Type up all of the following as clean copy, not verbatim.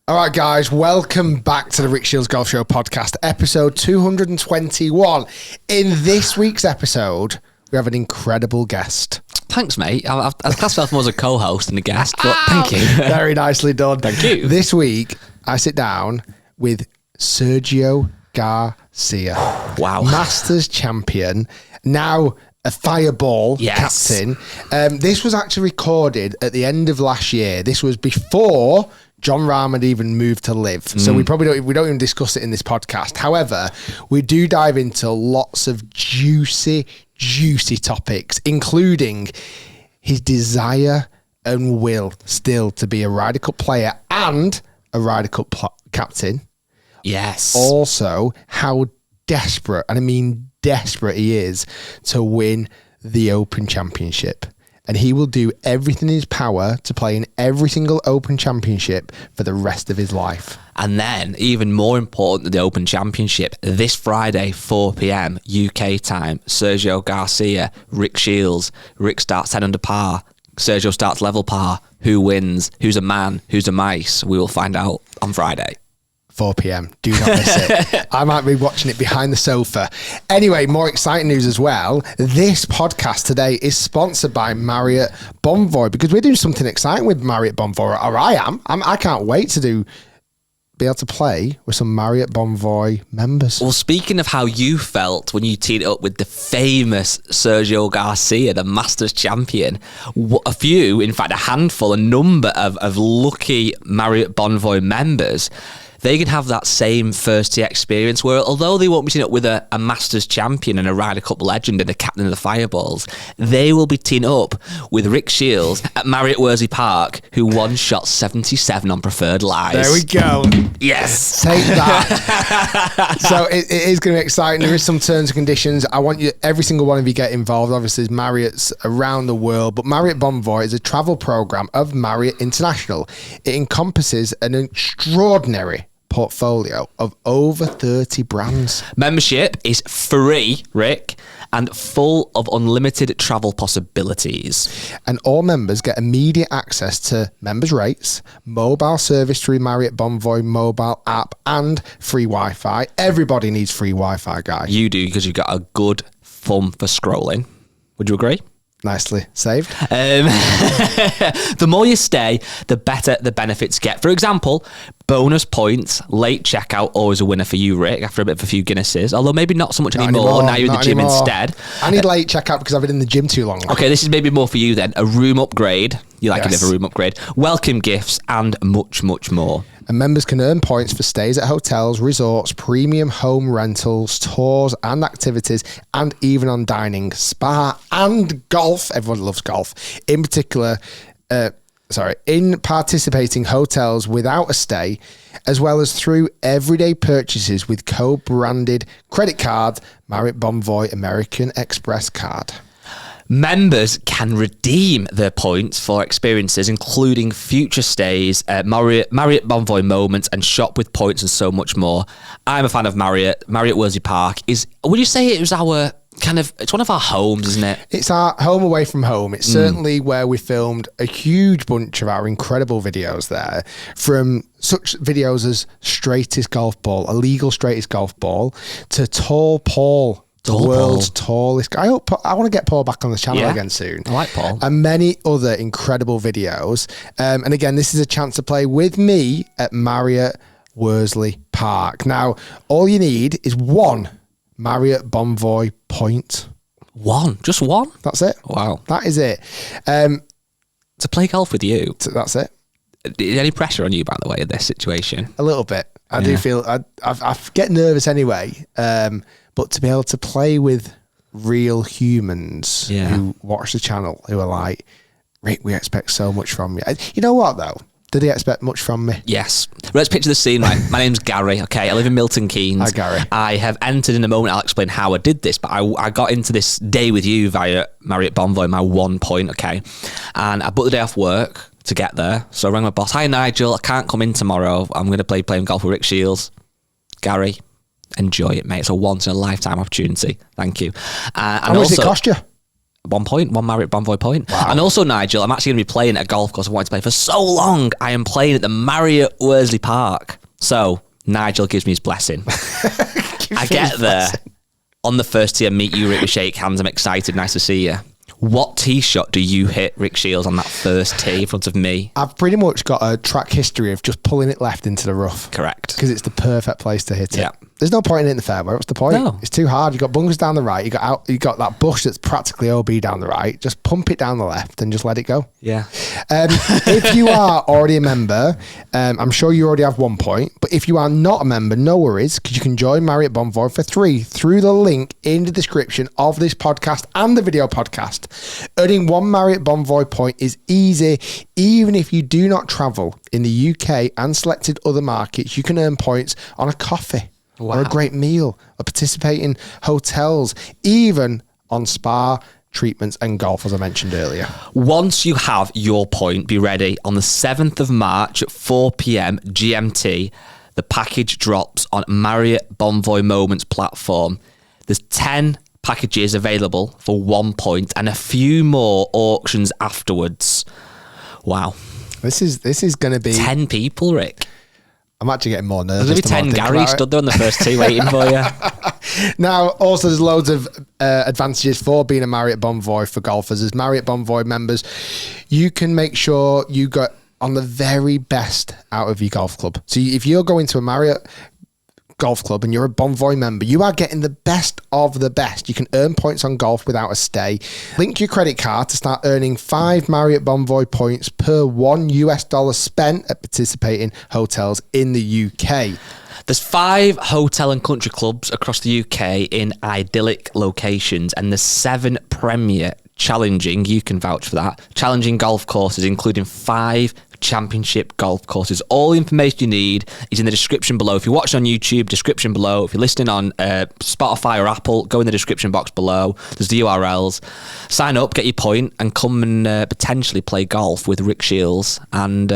All right, guys, welcome back to the Rick Shiels Golf Show podcast, episode 221. In this week's episode, we have an incredible guest. Thanks, mate. I've classed myself more as a co-host than a guest, but thank you. Very nicely done. Thank you. This week, I sit down with Sergio Garcia. Wow. Masters champion, now a Fireball captain. This was actually recorded at the end of last year. This was before John Rahm had even moved to LIV. So we don't even discuss it in this podcast. However, we do dive into lots of juicy topics, including his desire and will still to be a Ryder Cup player and a Ryder Cup captain. Yes. Also, how desperate, and I mean desperate, he is to win the Open Championship. And he will do everything in his power to play in every single Open Championship for the rest of his life. And then, even more important than the Open Championship, this Friday, 4 p.m. UK time, Sergio Garcia, Rick Shiels. Rick starts 10 under par. Sergio starts level par. Who wins? Who's a man? Who's a mice? We will find out on Friday. 4 p.m. Do not miss it. I might be watching it behind the sofa. Anyway, more exciting news as well. This podcast today is sponsored by Marriott Bonvoy because we're doing something exciting with Marriott Bonvoy, or I am. I can't wait to be able to play with some Marriott Bonvoy members. Well, speaking of how you felt when you teed it up with the famous Sergio Garcia, the Masters champion, a handful, a number of lucky Marriott Bonvoy members, they can have that same first tee experience where, although they won't be teeing up with a Masters champion and a Ryder Cup legend and a captain of the Fireballs, they will be teeing up with Rick Shiels at Marriott Bonvoy Park, who one shot 77 on preferred lies. There we go. Yes. Take that. So it is going to be exciting. There is some terms and conditions. I want you, every single one of you, get involved. Obviously, there's Marriott's around the world, but Marriott Bonvoy is a travel program of Marriott International. It encompasses an extraordinary portfolio of over 30 brands. Membership is free, Rick, and full of unlimited travel possibilities. And all members get immediate access to members' rates, mobile service through Marriott Bonvoy mobile app, and free Wi-Fi. Everybody needs free Wi-Fi, guys. You do, because you've got a good thumb for scrolling. Would you agree? Nicely saved. The more you stay, the better the benefits get. For example, bonus points, late checkout, always a winner for you, Rick, after a bit of a few Guinnesses. Although maybe not so much anymore. Now you're in the gym instead. I need late checkout because I've been in the gym too long. Okay, this is maybe more for you then. A room upgrade. You like a bit of a room upgrade. Welcome gifts and much, much more. And members can earn points for stays at hotels, resorts, premium home rentals, tours and activities, and even on dining, spa and golf. Everyone loves golf. In particular, in participating hotels without a stay, as well as through everyday purchases with co-branded credit card, Marriott Bonvoy American Express card. Members can redeem their points for experiences, including future stays, Marriott Bonvoy moments, and shop with points and so much more. I'm a fan of Marriott Bonvoy Park. Would you say it was our it's one of our homes, isn't it? It's our home away from home. It's certainly where we filmed a huge bunch of our incredible videos there, from such videos as Straightest Golf Ball, Illegal Straightest Golf Ball, to Tall Paul, the world's tallest guy. I want to get Paul back on the channel again soon. I like Paul. And many other incredible videos. And again, this is a chance to play with me at Marriott Bonvoy Park. Now, all you need is one Marriott Bonvoy point. One? Just one? That's it. Wow. That is it. To play golf with you. That's it. Any pressure on you, by the way, in this situation? A little bit. I do feel, I get nervous anyway. But to be able to play with real humans who watch the channel, who are like, Rick, we expect so much from you. You know what, though? Did he expect much from me? Yes. Let's picture the scene, right? My name's Gary, okay? I live in Milton Keynes. Hi, Gary. I have entered in a moment. I'll explain how I did this, but I got into this day with you via Marriott Bonvoy, my 1 point, okay? And I booked the day off work to get there. So I rang my boss. Hi, Nigel. I can't come in tomorrow. I'm going to playing golf with Rick Shiels. Gary, enjoy it, mate. It's a once-in-a-lifetime opportunity. Thank you. How much did it cost you? 1 point, 1 Marriott Bonvoy point. Wow. And also, Nigel, I'm actually going to be playing at a golf course I wanted to play for so long. I am playing at the Marriott Worsley Park. So Nigel gives me his blessing. I get there on the first tee, I meet you, Rick, we shake hands. I'm excited. Nice to see you. What tee shot do you hit, Rick Shiels, on that first tee in front of me? I've pretty much got a track history of just pulling it left into the rough. Correct. Because it's the perfect place to hit it. Yeah. There's no point in it in the fairway. What's the point? No. It's too hard. You got bunkers down the right. You got that bush that's practically OB down the right. Just pump it down the left and just let it go. Yeah. If you are already a member, I'm sure you already have 1 point. But if you are not a member, no worries, because you can join Marriott Bonvoy for 3 through the link in the description of this podcast and the video podcast. Earning 1 Marriott Bonvoy point is easy. Even if you do not travel in the UK and selected other markets, you can earn points on a coffee. Wow. Or a great meal, or participating hotels, even on spa treatments and golf, as I mentioned earlier. Once you have your point, be ready. On the 7th of March at 4 p.m. GMT, the package drops on Marriott Bonvoy Moments platform. There's 10 packages available for 1 point and a few more auctions afterwards. Wow. This is going to be 10 people, Rick. I'm actually getting more nervous. There's going to be 10 Gary stood there on the first tee waiting for you. Now, also, there's loads of advantages for being a Marriott Bonvoy for golfers. As Marriott Bonvoy members, you can make sure you get on the very best out of your golf club. So if you're going to a Marriott golf club and you're a Bonvoy member, you are getting the best of the best. You can earn points on golf without a stay. Link your credit card to start earning 5 Marriott Bonvoy points per $1 spent at participating hotels in the UK. There's 5 hotel and country clubs across the UK in idyllic locations, and there's 7 premier challenging, you can vouch for that, challenging golf courses, including 5 championship golf courses. All the information you need is in the description below. If you're watching on YouTube, description below. If you're listening on Spotify or Apple, go in the description box below. There's the URLs. Sign up, get your point, and come and potentially play golf with Rick Shiels and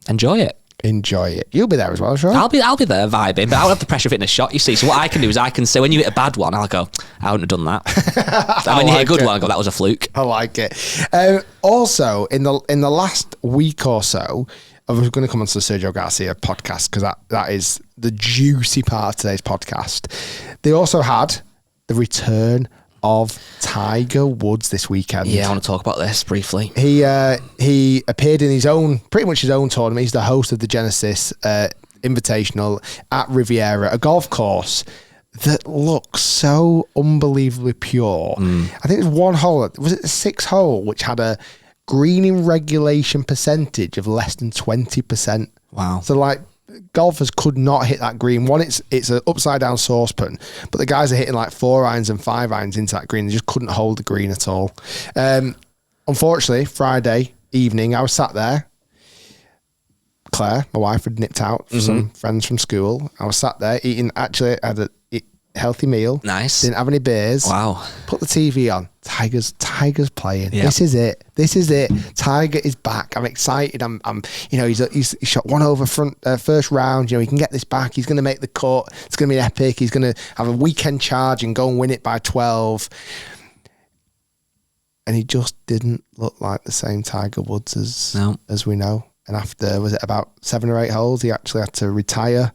enjoy it. Enjoy it. You'll be there as well, sure. I'll be there vibing, but I don't have the pressure of hitting a shot, you see. So what I can do is I can say, when you hit a bad one, I'll go, I wouldn't have done that. And when you hit a good one, I'll go, that was a fluke. I like it. Also, in the last week or so, I was going to come on to the Sergio Garcia podcast, because that is the juicy part of today's podcast. They also had the return of Tiger Woods this weekend. Yeah, I want to talk about this briefly. He appeared in pretty much his own tournament. He's the host of the Genesis Invitational at Riviera, a golf course that looks so unbelievably pure. I think there's one hole, was it the 6th hole, which had a greening regulation percentage of less than 20%. Wow. So like, golfers could not hit that green. One, it's an upside down saucepan, but the guys are hitting like 4 irons and 5 irons into that green. They just couldn't hold the green at all. Unfortunately, Friday evening, I was sat there. Claire, my wife, had nipped out for some friends from school. I was sat there eating. Actually, I had a healthy meal. Nice. Didn't have any beers. Wow. Put the TV on. Tiger's playing. Yep. This is it. Tiger is back. I'm excited. He's shot one over first round. He can get this back. He's going to make the cut. It's going to be epic. He's going to have a weekend charge and go and win it by 12. And he just didn't look like the same Tiger Woods as we know. And after, was it about 7 or 8 holes, he actually had to retire.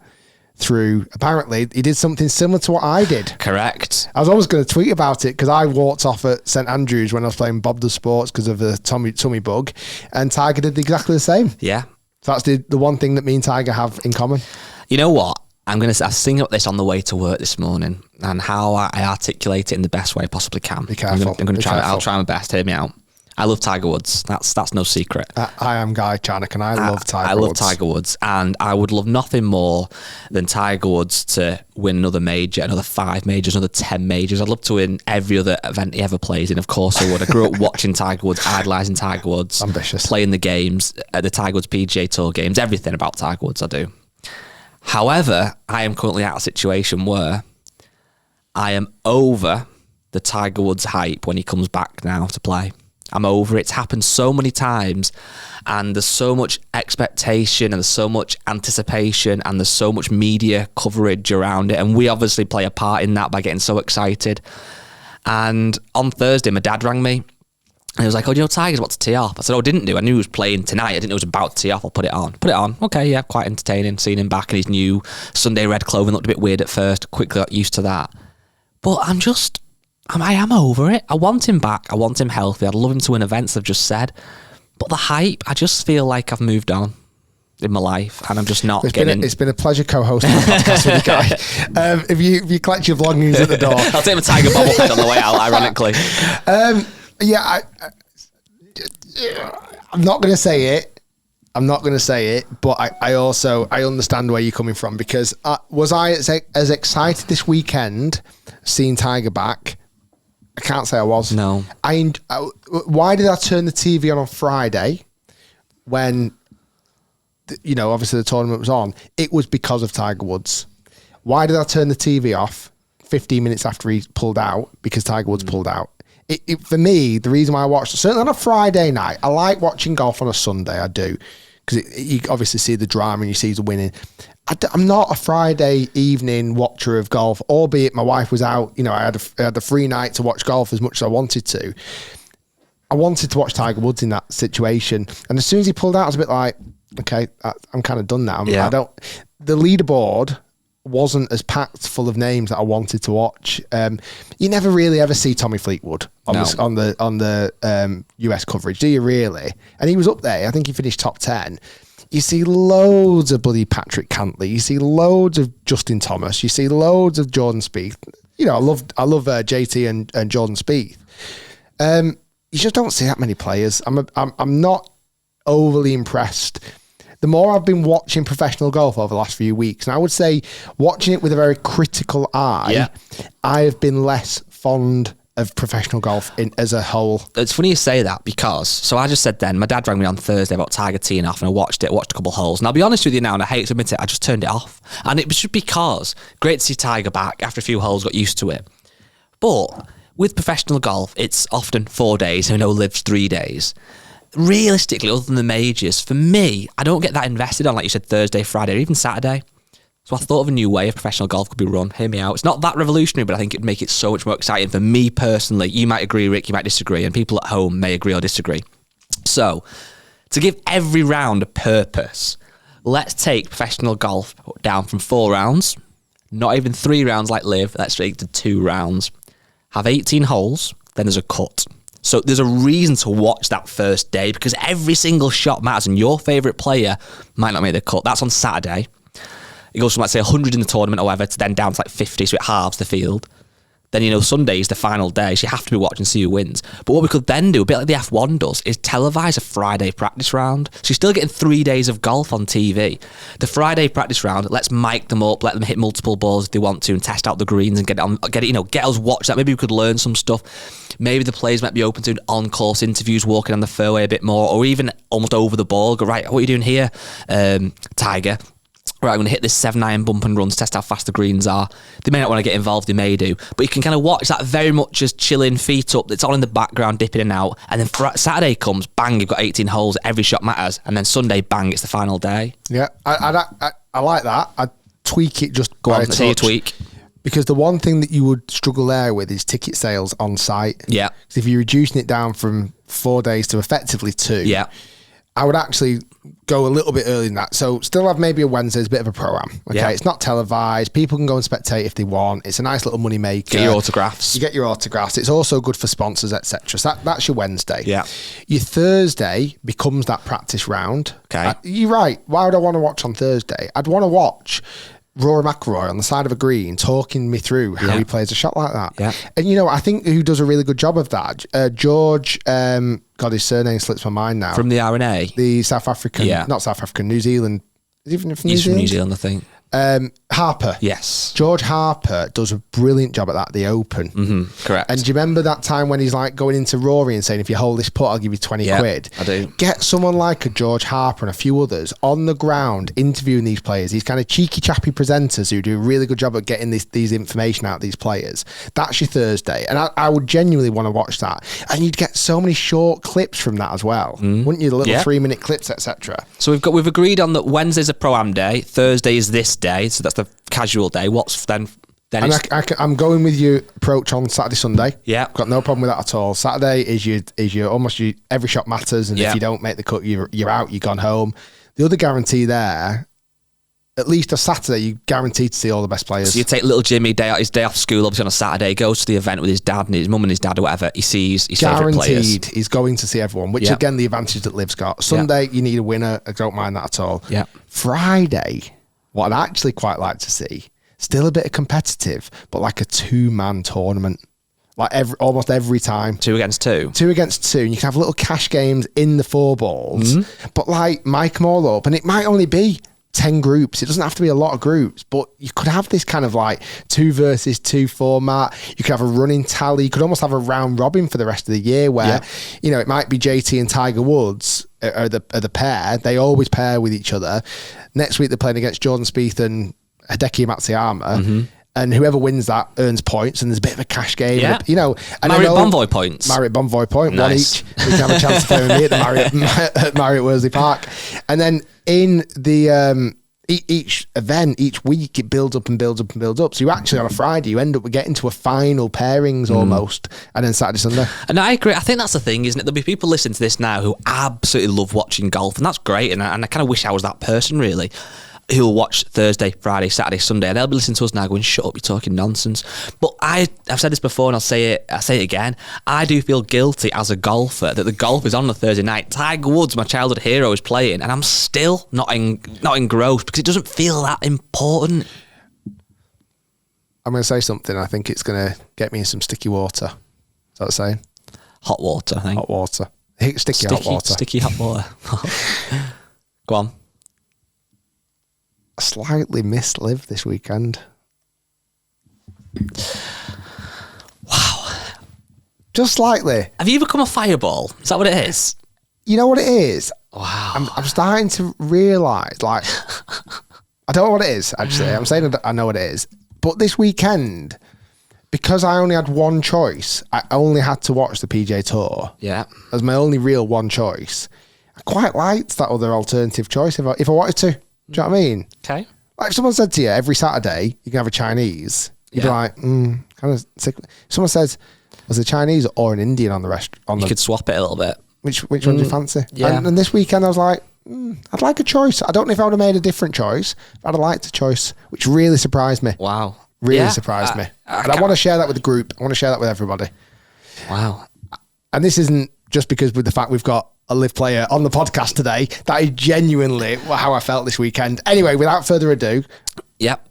Apparently, he did something similar to what I did. Correct. I was always going to tweet about it, because I walked off at St Andrews when I was playing Bob the Sports because of the tummy bug, and Tiger did exactly the same. Yeah. So that's the one thing that me and Tiger have in common. You know what? I was thinking about this on the way to work this morning, and how I articulate it in the best way I possibly can. Be careful. I'm going to try. I'll try my best. Hear me out. I love Tiger Woods. That's no secret. I am Guy Chanak, and I love Tiger Woods. I love Tiger Woods, and I would love nothing more than Tiger Woods to win another major, another 5 majors, another 10 majors. I'd love to win every other event he ever plays in. Of course I would. I grew up watching Tiger Woods, idolising Tiger Woods. Ambitious. Playing the games, the Tiger Woods PGA Tour games, everything about Tiger Woods I do. However, I am currently at a situation where I am over the Tiger Woods hype when he comes back now to play. I'm over it. It's happened so many times, and there's so much expectation, and there's so much anticipation, and there's so much media coverage around it, and we obviously play a part in that by getting so excited. And on Thursday, my dad rang me. And he was like, oh, do you know Tiger's about to tee off? I said, oh, I didn't do. I knew he was playing tonight. I didn't know he was about to tee off. I'll put it on. Put it on. Okay, yeah, quite entertaining. Seeing him back in his new Sunday red clothing looked a bit weird at first. Quickly got used to that. But I am over it. I want him back. I want him healthy. I'd love him to win events, I've just said. But the hype, I just feel like I've moved on in my life, and I'm just not getting... It's been a pleasure co-hosting the podcast with you guys. If you collect your belongings at the door... I'll take my tiger bobblehead on the way out, ironically. I'm not going to say it. But I understand where you're coming from, because was I as excited this weekend seeing Tiger back? I can't say I was. No. Why did I turn the TV on Friday when, obviously the tournament was on? It was because of Tiger Woods. Why did I turn the TV off 15 minutes after he pulled out? Because Tiger Woods pulled out. For me, the reason why I watched, certainly on a Friday night, I like watching golf on a Sunday, I do, because you obviously see the drama and you see the winning. I'm not a Friday evening watcher of golf, albeit my wife was out. I had a free night to watch golf as much as I wanted to. I wanted to watch Tiger Woods in that situation. And as soon as he pulled out, I was a bit like, okay, I'm kind of done now. The leaderboard wasn't as packed full of names that I wanted to watch. You never really ever see Tommy Fleetwood on the US coverage, do you really? And he was up there. I think he finished top 10. You see loads of bloody Patrick Cantley. You see loads of Justin Thomas. You see loads of Jordan Spieth. I love JT and Jordan Spieth. You just don't see that many players. I'm not overly impressed. The more I've been watching professional golf over the last few weeks, and I would say watching it with a very critical eye, I have been less fond of professional golf as a whole. It's funny you say that, because, so I just said then, my dad rang me on Thursday about Tiger teeing off, and I watched a couple holes. And I'll be honest with you now, and I hate to admit it, I just turned it off. And it was just because, great to see Tiger back, after a few holes, got used to it. But with professional golf, it's often 4 days, LIV's 3 days. Realistically, other than the majors, for me, I don't get that invested on, like you said, Thursday, Friday, or even Saturday. So I thought of a new way of professional golf could be run. Hear me out. It's not that revolutionary, but I think it'd make it so much more exciting for me personally. You might agree, Rick, you might disagree, and people at home may agree or disagree. So, to give every round a purpose, let's take professional golf down from 4 rounds, not even 3 rounds like LIV, let's take it to 2 rounds. Have 18 holes, then there's a cut. So there's a reason to watch that first day, because every single shot matters, and your favourite player might not make the cut. That's on Saturday. It goes from, let's say, 100 in the tournament or whatever to then down to like 50, so it halves the field. Then, Sunday is the final day, so you have to be watching to see who wins. But what we could then do, a bit like the F1 does, is televise a Friday practice round. So you're still getting 3 days of golf on TV. The Friday practice round, let's mic them up, let them hit multiple balls if they want to, and test out the greens and get us watch that. Maybe we could learn some stuff. Maybe the players might be open to on-course interviews, walking on the fairway a bit more, or even almost over the ball. Go, right, what are you doing here, Tiger? Right, I'm going to hit this 7-iron bump and runs, test how fast the greens are. They may not want to get involved, they may do. But you can kind of watch that very much as chilling, feet up. It's on in the background, dipping in and out. And then Saturday comes, bang, you've got 18 holes, every shot matters. And then Sunday, bang, it's the final day. Yeah, I like that. I'd tweak it just Go on, let's hear your tweak. Because the one thing that you would struggle there with is ticket sales on site. Yeah. Because if you're reducing it down from 4 days to effectively 2, I would actually go a little bit earlier than that. So still have maybe a Wednesday as a bit of a pro-am. Okay, yeah. It's not televised. People can go and spectate if they want. It's a nice little money maker. Get your autographs. You get your autographs. It's also good for sponsors, etc. So that's your Wednesday. Yeah. Your Thursday becomes that practice round. Okay. You're right. Why would I want to watch on Thursday? I'd want to watch Rory McIlroy on the side of a green talking me through how he plays a shot like that. Yeah. And, I think who does a really good job of that? George, God, his surname slips my mind now. From the RNA? The South African, not South African, New Zealand. Is he from New Zealand? He's from New Zealand, I think. Harper. Yes. George Harper does a brilliant job at that, the Open. Mm-hmm, correct. And do you remember that time when he's like going into Rory and saying, if you hold this putt, I'll give you 20 quid? I do. Get someone like a George Harper and a few others on the ground interviewing these players, these kind of cheeky, chappy presenters who do a really good job at getting these information out of these players. That's your Thursday. And I would genuinely want to watch that. And you'd get so many short clips from that as well. Wouldn't you? The little 3-minute clips, etc. So we've agreed on that Wednesday's a Pro-Am day, Thursday is this day, so that's the casual day. What's then Then and I'm going with your approach on Saturday, Sunday. Yeah, got no problem with that at all. Saturday is your almost every shot matters, and if you don't make the cut, you're out. You're gone home. The other guarantee there, at least a Saturday, you're guaranteed to see all the best players. So you take little Jimmy his day off school, obviously on a Saturday, goes to the event with his dad and his mum and his dad or whatever. He sees his favourite players. Guaranteed, he's going to see everyone. Which again, the advantage that LIV's got. Sunday, you need a winner. I don't mind that at all. Yeah. Friday, what I'd actually quite like to see. Still a bit of competitive, but like a 2-man tournament. Like almost every time. 2 against 2. 2 against 2. And you can have little cash games in the 4 balls. Mm-hmm. But like, mic them all up. And it might only be 10 groups. It doesn't have to be a lot of groups. But you could have this kind of like 2 versus 2 format. You could have a running tally. You could almost have a round robin for the rest of the year where, you know, it might be JT and Tiger Woods are the pair. They always pair with each other. Next week, they're playing against Jordan Spieth and Hideki Matsuyama, and whoever wins that earns points, and there's a bit of a cash game. Yeah. You know, and Marriott Bonvoy points. Marriott Bonvoy point, nice. 1 each. We can have a chance to play with me at Marriott Worsley Park. And then in the each event, each week, it builds up and builds up and builds up. So you actually, on a Friday, you end up getting to a final pairings almost, and then Saturday, Sunday. And I agree. I think that's the thing, isn't it? There'll be people listening to this now who absolutely love watching golf, and that's great. And I kind of wish I was that person, really, who'll watch Thursday, Friday, Saturday, Sunday, and they'll be listening to us now going, shut up, you're talking nonsense. But I've said this before, and I'll say it again. I do feel guilty as a golfer that the golf is on a Thursday night. Tiger Woods, my childhood hero, is playing, and I'm still not engrossed because it doesn't feel that important. I'm going to say something. I think it's going to get me in some sticky water. Is that what I'm saying? Hot water, I think. Hot water. Sticky hot water. Sticky hot water. Go on. I slightly missed LIV this weekend. Wow. Just slightly. Have you become a fireball? Is that what it is? You know what it is? Wow. I'm starting to realise, like, I don't know what it is, actually. I'm saying I know what it is. But this weekend, because I only had one choice, I only had to watch the PGA Tour. Yeah. As my only real one choice. I quite liked that other alternative choice if I wanted to. Do you know what I mean? Okay. Like if someone said to you, every Saturday you can have a Chinese, you'd be like, kind of sick. If someone says, was a Chinese or an Indian on the restaurant? You could swap it a little bit. Which one do you fancy? Yeah. And this weekend I was like, I'd like a choice. I don't know if I would have made a different choice, but I'd have liked a choice, which really surprised me. Wow. Really surprised me. And I want to share that with the group. I want to share that with everybody. Wow. And this isn't just because with the fact we've got a LIV player on the podcast today. That is genuinely how I felt this weekend. Anyway, without further ado. Yep.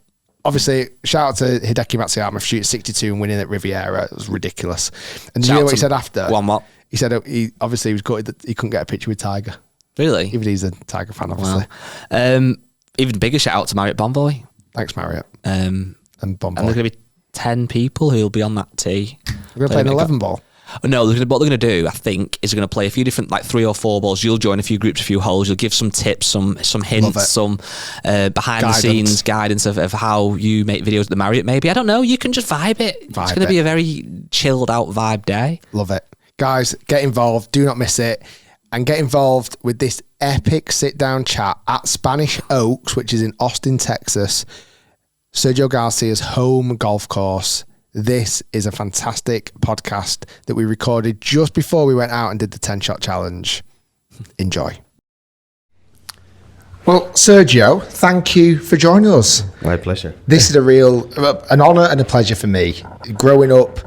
Obviously, shout out to Hideki Matsuyama for shooting 62 and winning at Riviera. It was ridiculous. And do you know what he said after? What? He said he was gutted that he couldn't get a picture with Tiger. Really? Even he's a Tiger fan, obviously. Wow. Even bigger shout out to Marriott Bonvoy. Thanks, Marriott. And Bonvoy. And there's going to be 10 people who'll be on that tee. We're going to play an 11 ball. No, what they're going to do, I think, is they're going to play a few different, like 3 or 4 balls. You'll join a few groups, a few holes. You'll give some tips, some hints, some behind-the-scenes guidance of how you make videos at the Marriott, maybe. I don't know. You can just vibe it. It's going to be a very chilled-out vibe day. Love it. Guys, get involved. Do not miss it. And get involved with this epic sit-down chat at Spanish Oaks, which is in Austin, Texas. Sergio Garcia's home golf course. This is a fantastic podcast that we recorded just before we went out and did the 10-shot challenge. Enjoy. Well, Sergio, thank you for joining us. My pleasure. This is an honour and a pleasure for me. Growing up,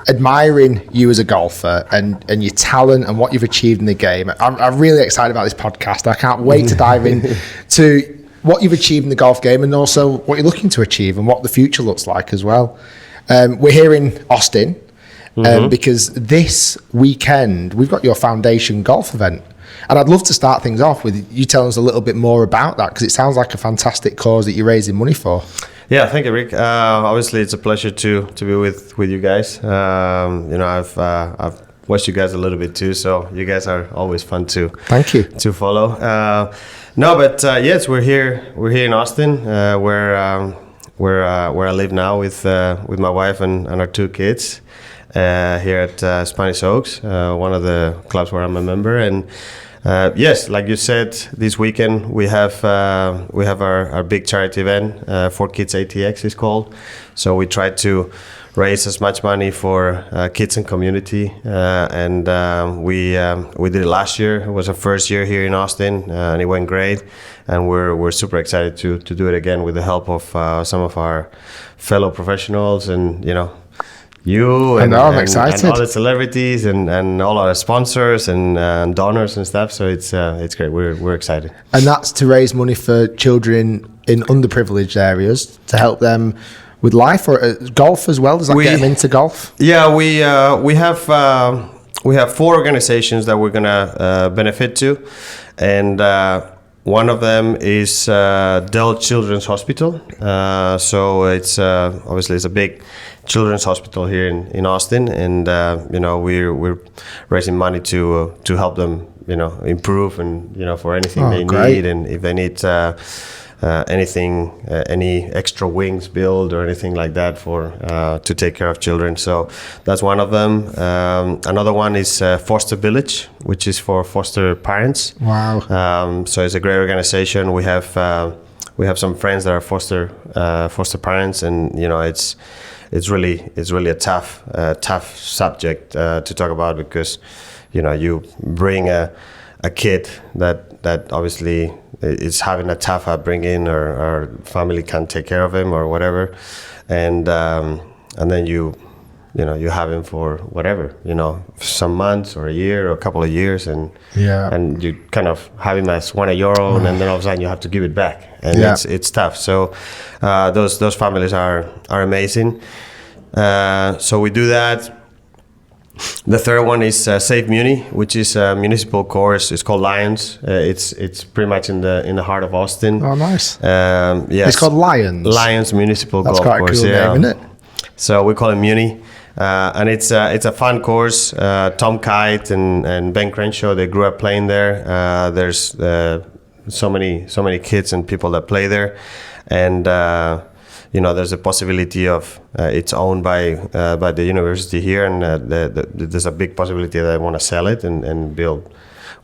admiring you as a golfer and your talent and what you've achieved in the game. I'm really excited about this podcast. I can't wait to dive in to what you've achieved in the golf game and also what you're looking to achieve and what the future looks like as well. We're here in Austin because this weekend we've got your foundation golf event. And I'd love to start things off with you telling us a little bit more about that because it sounds like a fantastic cause that you're raising money for. Yeah, thank you, Rick. Obviously, it's a pleasure to be with you guys. I've watched you guys a little bit too, so you guys are always fun to follow. Yes, we're here in Austin, where I live now with my wife and our 2 kids here at Spanish Oaks, one of the clubs where I'm a member. And Yes, like you said, this weekend we have our big charity event, for Kids ATX is called. So we try to raise as much money for kids and community, and we did it last year. It was our first year here in Austin, and it went great. And we're super excited to do it again with the help of some of our fellow professionals, and you and all the celebrities and all our sponsors and donors and stuff. So it's great. We're excited. And that's to raise money for children in underprivileged areas to help them with life, or golf as well. Does that get them into golf? Yeah, we have 4 organizations that we're gonna benefit to, and one of them is Dell Children's Hospital. So it's obviously it's a big children's hospital here in Austin, and we're raising money to help them improve, and for anything they need, and if they need anything, any extra wings built or anything like that for to take care of children. So that's one of them. Another one is Foster Village, which is for foster parents. Wow. So it's a great organization. We have some friends that are foster parents, and it's really a tough subject to talk about, because you bring a kid that obviously is having a tough upbringing, or family can't take care of him or whatever, and then you have him for whatever, some months or a year or a couple of years, and you kind of have him as one of your own, and then all of a sudden you have to give it back, and it's tough. So those families are amazing. So we do that. The third one is Save Muni, which is a municipal course. It's called Lions. It's pretty much in the heart of Austin. Oh, nice. Yes. It's called Lions. Lions Municipal Golf Course. That's quite a cool name, isn't it? So we call it Muni, and it's a fun course. Tom Kite and Ben Crenshaw, they grew up playing there. There's so many kids and people that play there, and there's a possibility of it's owned by the university here, and there's a big possibility that they want to sell it and build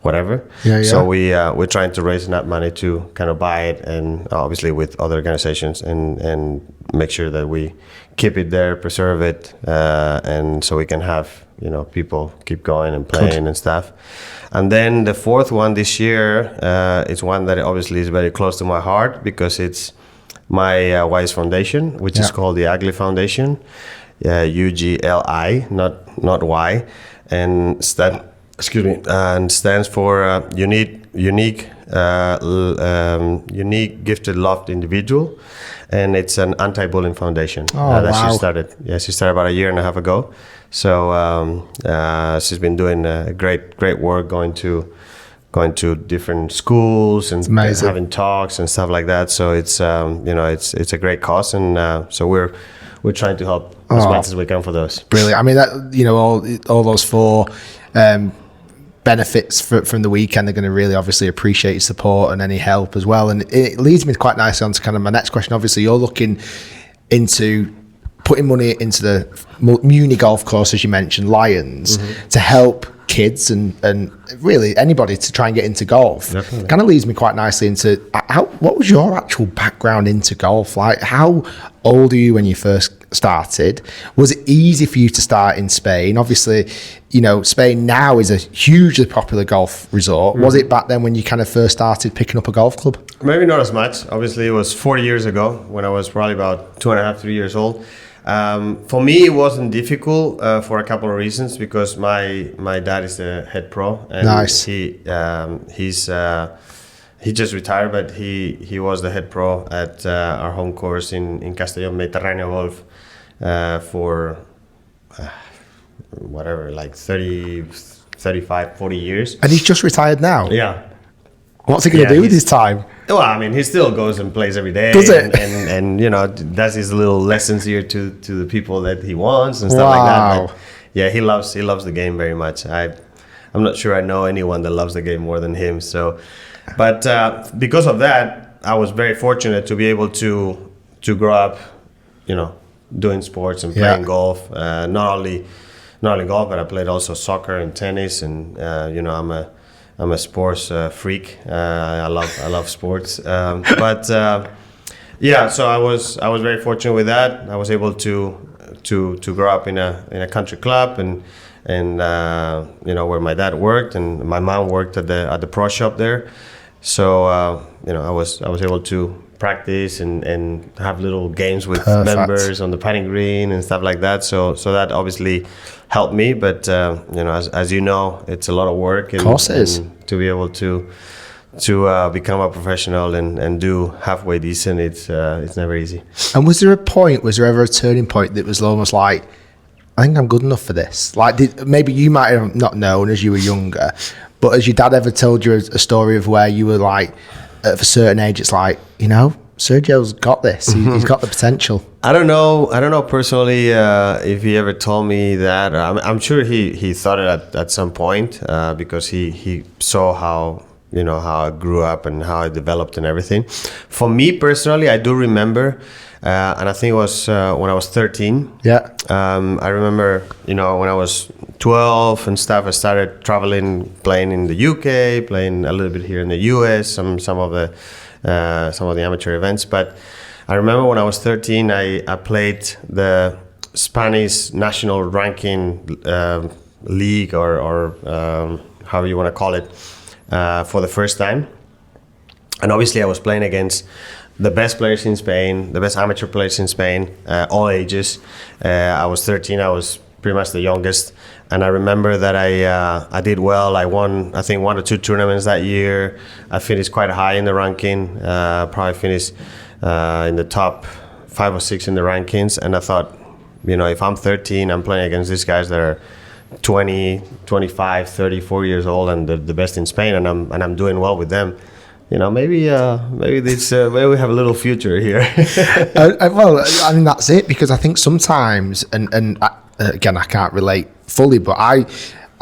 whatever. So we're trying to raise enough money to kind of buy it, and obviously with other organizations, and make sure that we keep it there, preserve it, and so we can have people keep going and playing and stuff. And then the fourth one this year is one that obviously is very close to my heart, because it's my wife's foundation, which is called the Ugly Foundation, UGLI, not Y, and stands for unique gifted loved individual, and it's an anti-bullying foundation that she started. She started about 1.5 years ago. So she's been doing great work, going to different schools and having talks and stuff like that. So it's it's a great cause, and so we're trying to help as much as we can for those. Brilliant. I mean, that all those 4 benefits from the weekend, they're going to really obviously appreciate your support and any help as well. And it leads me quite nicely on to kind of my next question. Obviously, you're looking into putting money into the Muni golf course, as you mentioned, Lions, to help kids and really anybody to try and get into golf. Definitely. Kind of leads me quite nicely into what was your actual background into golf? Like, how old are you when you first started? Was it easy for you to start in Spain? Obviously, Spain now is a hugely popular golf resort. Was it back then when you kind of first started picking up a golf club? Maybe not as much. Obviously, it was 40 years ago when I was probably about 2.5, 3 years old. For me, it wasn't difficult for a couple of reasons, because my dad is the head pro, and nice. He just retired, but he was the head pro at our home course in Castellón Mediterráneo Golf for whatever, like 30, 35, 40 years. And he's just retired now? Yeah. What's he going to do with his time? Well, I mean, he still goes and plays every day. Does it? And does his little lessons here to the people that he wants and stuff like that. But yeah, he loves the game very much. I'm not sure I know anyone that loves the game more than him. So, but because of that, I was very fortunate to be able to grow up, doing sports and playing golf. Not only golf, but I played also soccer and tennis, and I'm I'm a sports freak. I love sports. Yeah, so I was very fortunate with that. I was able to grow up in a country club and where my dad worked and my mom worked at the pro shop there. So I was able to practice and have little games with members on the putting green and stuff like that. So that obviously helped me. But as you know, it's a lot of work. And, of course it is. And to be able to become a professional and do halfway decent, it's never easy. And was there ever a turning point that was almost like, I think I'm good enough for this? Like, maybe you might have not known as you were younger, but has your dad ever told you a story of where you were like, at a certain age, it's like, Sergio's got this. He's got the potential. I don't know personally if he ever told me that. I'm sure he thought it at some point because he saw how I grew up and how I developed and everything. For me personally, I do remember, and I think it was when I was 13. Yeah. I remember, when I was 12 and stuff, I started traveling, playing in the UK, playing a little bit here in the US, some of the amateur events. But I remember when I was 13, I played the Spanish national ranking league or however you want to call it. For the first time, and obviously I was playing against the best players in Spain, the best amateur players in Spain, all ages. I was 13, I was pretty much the youngest, and I remember that I did well. I won, I think, 1 or 2 tournaments that year. I finished quite high in the ranking, probably finished in the top 5 or 6 in the rankings, and I thought, if I'm 13, I'm playing against these guys that are 20, 25, 34 years old and the best in Spain, and I'm doing well with them. Maybe we have a little future here. Well, I mean, that's it, because I think sometimes, and again, I can't relate fully, but I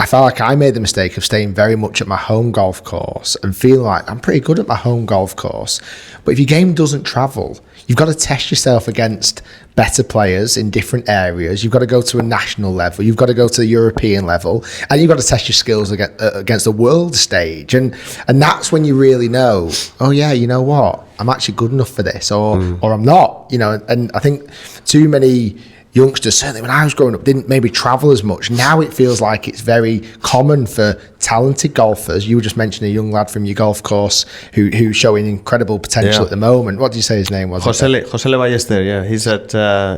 felt like I made the mistake of staying very much at my home golf course and feeling like I'm pretty good at my home golf course. But if your game doesn't travel, you've got to test yourself against better players in different areas. You've got to go to a national level. You've got to go to the European level, and you've got to test your skills against the world stage. And that's when you really know, oh yeah, you know what? I'm actually good enough for this, or I'm not. And I think too many youngsters, certainly when I was growing up, didn't maybe travel as much. Now it feels like it's very common for talented golfers. You were just mentioning a young lad from your golf course who's showing incredible potential at the moment. What did you say his name was? Josele Ballester, yeah. He's at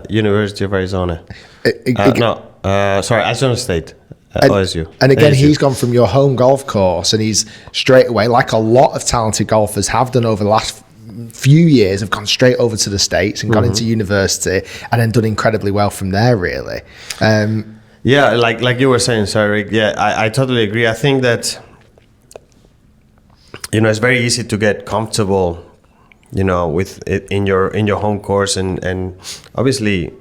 University of Arizona. Arizona State. OSU. And again, ASU. He's gone from your home golf course, and he's straight away, like a lot of talented golfers have done over the last few years, have gone straight over to the States and gone into university and then done incredibly well from there, really. Yeah, like you were saying, sorry, yeah, I totally agree. I think that, it's very easy to get comfortable, with it in your home course, and obviously,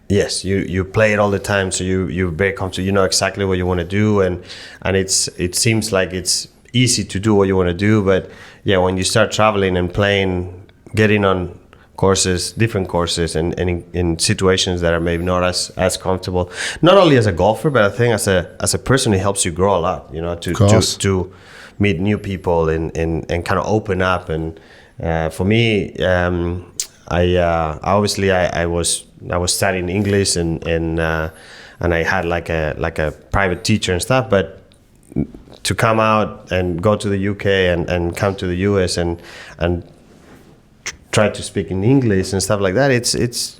yes, you play it all the time, so you're very comfortable. You know exactly what you want to do, and it seems like it's easy to do what you want to do, but yeah, when you start traveling and playing, getting on courses, different courses, and in situations that are maybe not as comfortable, not only as a golfer, but I think as a person, it helps you grow a lot. To meet new people and kind of open up. And for me, I was studying English and I had like a private teacher and stuff, but to come out and go to the UK and come to the US and try to speak in English and stuff like that, it's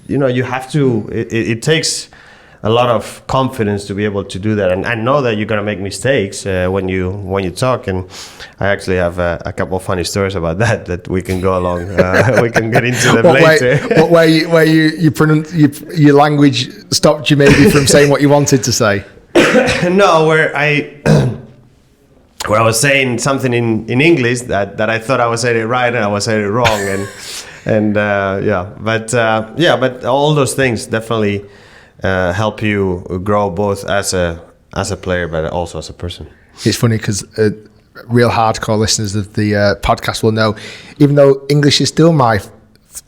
you have to, it takes a lot of confidence to be able to do that, and I know that you're gonna make mistakes when you talk, and I actually have a couple of funny stories about that we can go along. We can get into them later. What way your language stopped you maybe from saying what you wanted to say? No, where I was saying something in English that I thought I was saying it right and I was saying it wrong, but all those things definitely help you grow both as a player but also as a person. It's funny because real hardcore listeners of the podcast will know, even though English is still my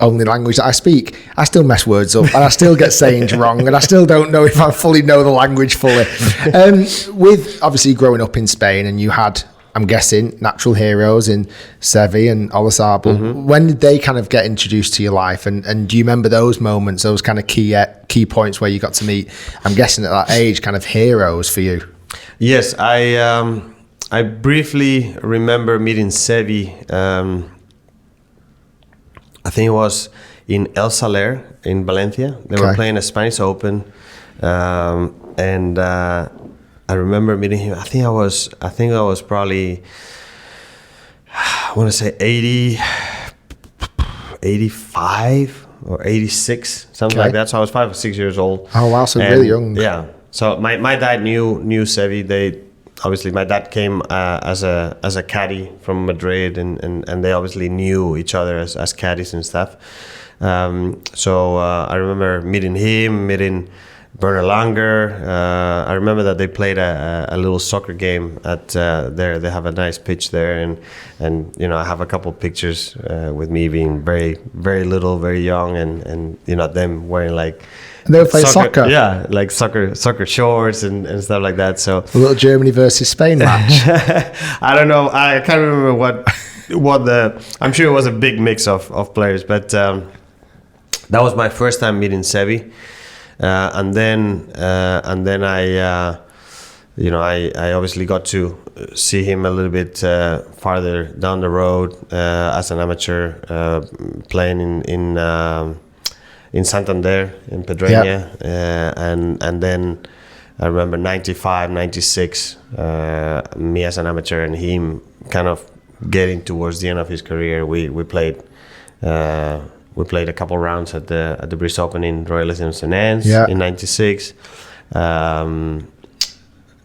only language that I speak, I still mess words up and I still get sayings wrong, and I still don't know if I fully know the language fully. With obviously growing up in Spain, and you had I'm guessing, natural heroes in Seve and Olazabal. Mm-hmm. When did they kind of get introduced to your life? And do you remember those moments, those kind of key points where you got to meet, I'm guessing at that age, kind of heroes for you? Yes, I briefly remember meeting Seve. I think it was in El Saler in Valencia. They were playing a Spanish Open, and I remember meeting him. I think I was probably, I want to say 85 or 86, something like that. So I was 5 or 6 years old. Oh wow, so really young. Yeah. So my dad knew Seve. Obviously my dad came as a caddy from Madrid, and they obviously knew each other as caddies and stuff. So I remember meeting him, meeting Bernard Langer. I remember that they played a little soccer game at there. They have a nice pitch there, and you know, I have a couple of pictures with me being very, very little, very young, and you know, them wearing like. And they were playing soccer. Yeah, like soccer shorts and stuff like that. So a little Germany versus Spain match. I don't know. I can't remember what the. I'm sure it was a big mix of players, but that was my first time meeting Seve. And then I, you know, I obviously got to see him a little bit farther down the road as an amateur, playing in Santander, in Pedreña, and then I remember 95, 96, me as an amateur and him kind of getting towards the end of his career. We played. We played a couple rounds at the British Open in Royal St. Anne's in 96,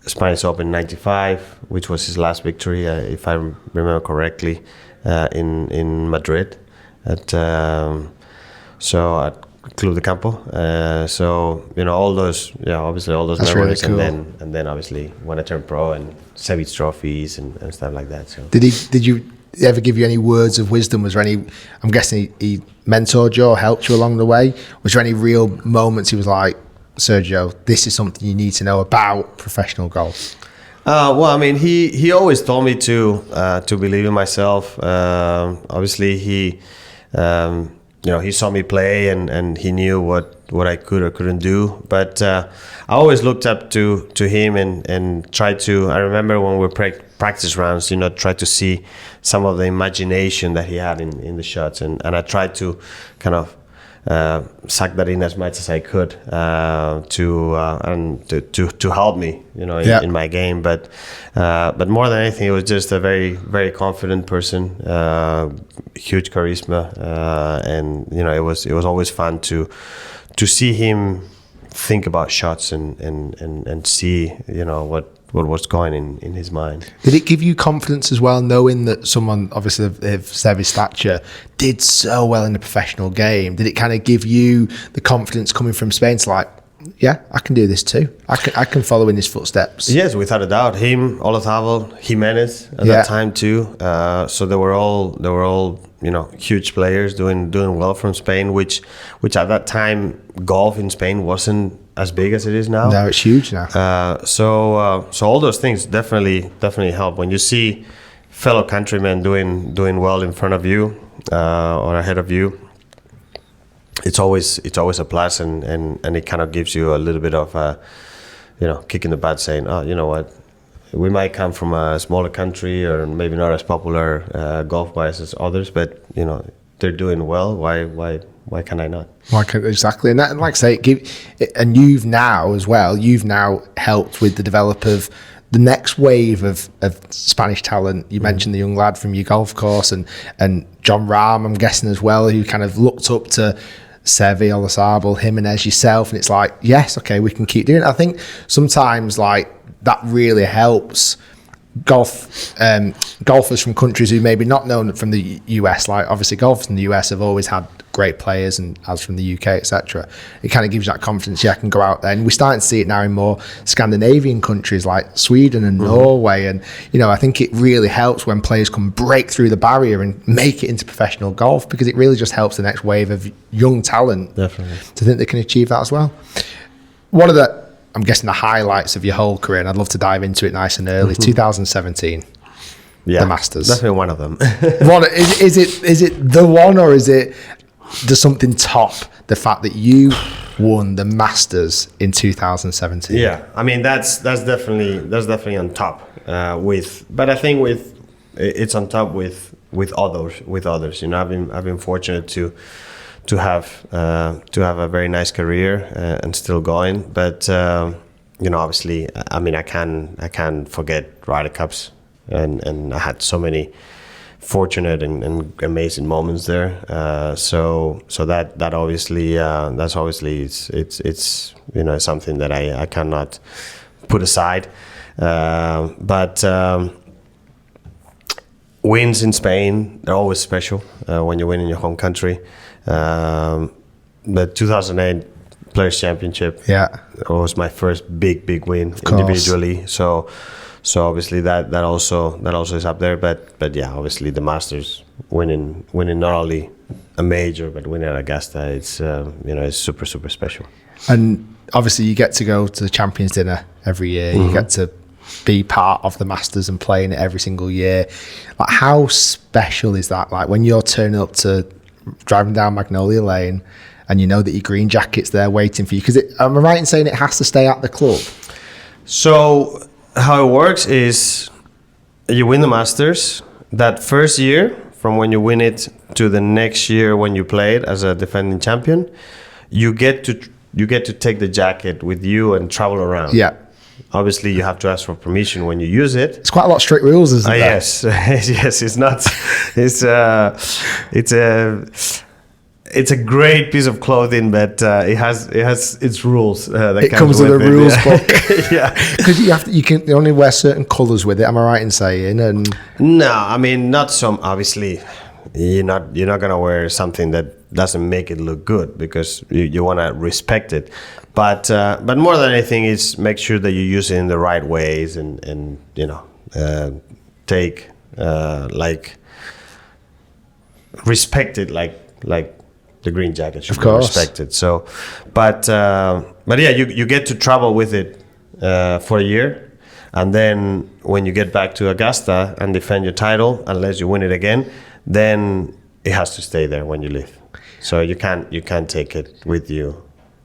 Spanish Open 95, which was his last victory, if I remember correctly, in Madrid at Club de Campo. So you know, all those, obviously all those That's memories, really cool. and then obviously when I turned pro and Seve's trophies and stuff like that. So did you ever give you any words of wisdom? Was there any, I'm guessing he mentored you or helped you along the way? Was there any real moments he was like, Sergio, this is something you need to know about professional golf? Well, I mean, he always told me to believe in myself. Obviously, he he saw me play and he knew what I could or couldn't do. But I always looked up to him and tried to. I remember when we practice rounds, try to see some of the imagination that he had in the shots, and I tried to kind of suck that in as much as I could to help me, in my game. But more than anything, it was just a very, very confident person, huge charisma, and it was always fun to see him think about shots and see what was going in his mind. Did it give you confidence as well, knowing that someone obviously of Seve's stature did so well in the professional game? Did it kind of give you the confidence coming from Spain to like, yeah, I can do this too. I can follow in his footsteps. Yes, without a doubt. Him, Olazabal, Jimenez at that time too. So they were all huge players doing well from Spain, which at that time golf in Spain wasn't as big as it is now. No, it's huge now. So all those things definitely help when you see fellow countrymen doing well in front of you or ahead of you. It's always a plus, and it kind of gives you a little bit of a kick in the butt, saying, oh, you know what, we might come from a smaller country or maybe not as popular golf-wise as others, but they're doing well. Why can I not? Exactly, and like I say, and you've now helped with the develop of the next wave of Spanish talent. You mentioned the young lad from your golf course, and John Rahm, I'm guessing as well, who kind of looked up to Seve, Olazabal, Jimenez, yourself, and it's like, yes, okay, we can keep doing it. I think sometimes like that really helps golfers from countries who maybe not known from the US. Like obviously golfers in the US have always had great players, and as from the UK, etc. It kind of gives you that confidence. I can go out there, and we're starting to see it now in more Scandinavian countries like Sweden and Norway, and I think it really helps when players can break through the barrier and make it into professional golf, because it really just helps the next wave of young talent definitely to think they can achieve that as well. One of the, I'm guessing, the highlights of your whole career, and I'd love to dive into it nice and early, 2017. the Masters? Definitely one of them. What is it the one, or is it there's something top the fact that you won the Masters in 2017? Yeah, I mean that's definitely on top. But I think it's on top with others. You know, I've been fortunate to have a very nice career and still going. But you know, obviously, I mean, I can't forget Ryder Cups, and I had so many fortunate and amazing moments there. So that obviously it's you know, something that I cannot put aside. But wins in Spain, they're always special when you win in your home country. The 2008 Players Championship, was my first big win individually. So obviously that also is up there. But yeah, obviously the Masters, winning not only a major but winning at Augusta, it's you know, it's super special. And obviously you get to go to the Champions Dinner every year. You get to be part of the Masters and playing it every single year. Like, how special is that? Like, when you're turning up to driving down Magnolia Lane and you know that your green jacket's there waiting for you, because am I right in saying it has to stay at the club? So how it works is you win the Masters that first year. From when you win it to the next year when you play it as a defending champion, you get to take the jacket with you and travel around. Yeah. Obviously, you have to ask for permission when you use it. It's quite a lot of strict rules, isn't it? Yes, yes. It's not. It's a great piece of clothing, but it has its rules. That it comes with a rules book. Yeah, because you can only wear certain colours with it. Am I right in saying? And no, I mean, not some. Obviously, you're not gonna wear something that doesn't make it look good, because you want to respect it. But more than anything is make sure that you use it in the right ways, and you know, take like respect it like the green jacket should be respected. So, but yeah, you get to travel with it for a year, and then when you get back to Augusta and defend your title, unless you win it again, then it has to stay there when you leave. So you can't take it with you.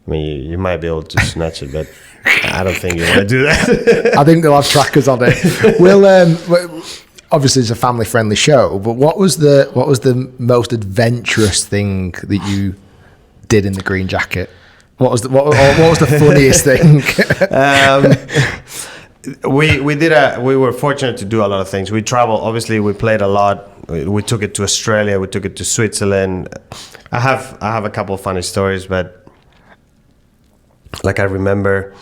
I mean, you might be able to snatch it, but I don't think you want to do that. I think they'll have trackers on it. Well, obviously it's a family-friendly show, but what was the most adventurous thing that you did in the green jacket? What was the funniest thing? We were fortunate to do a lot of things. We traveled. Obviously, we played a lot. We took it to Australia. We took it to Switzerland. I have a couple of funny stories, but like I remember.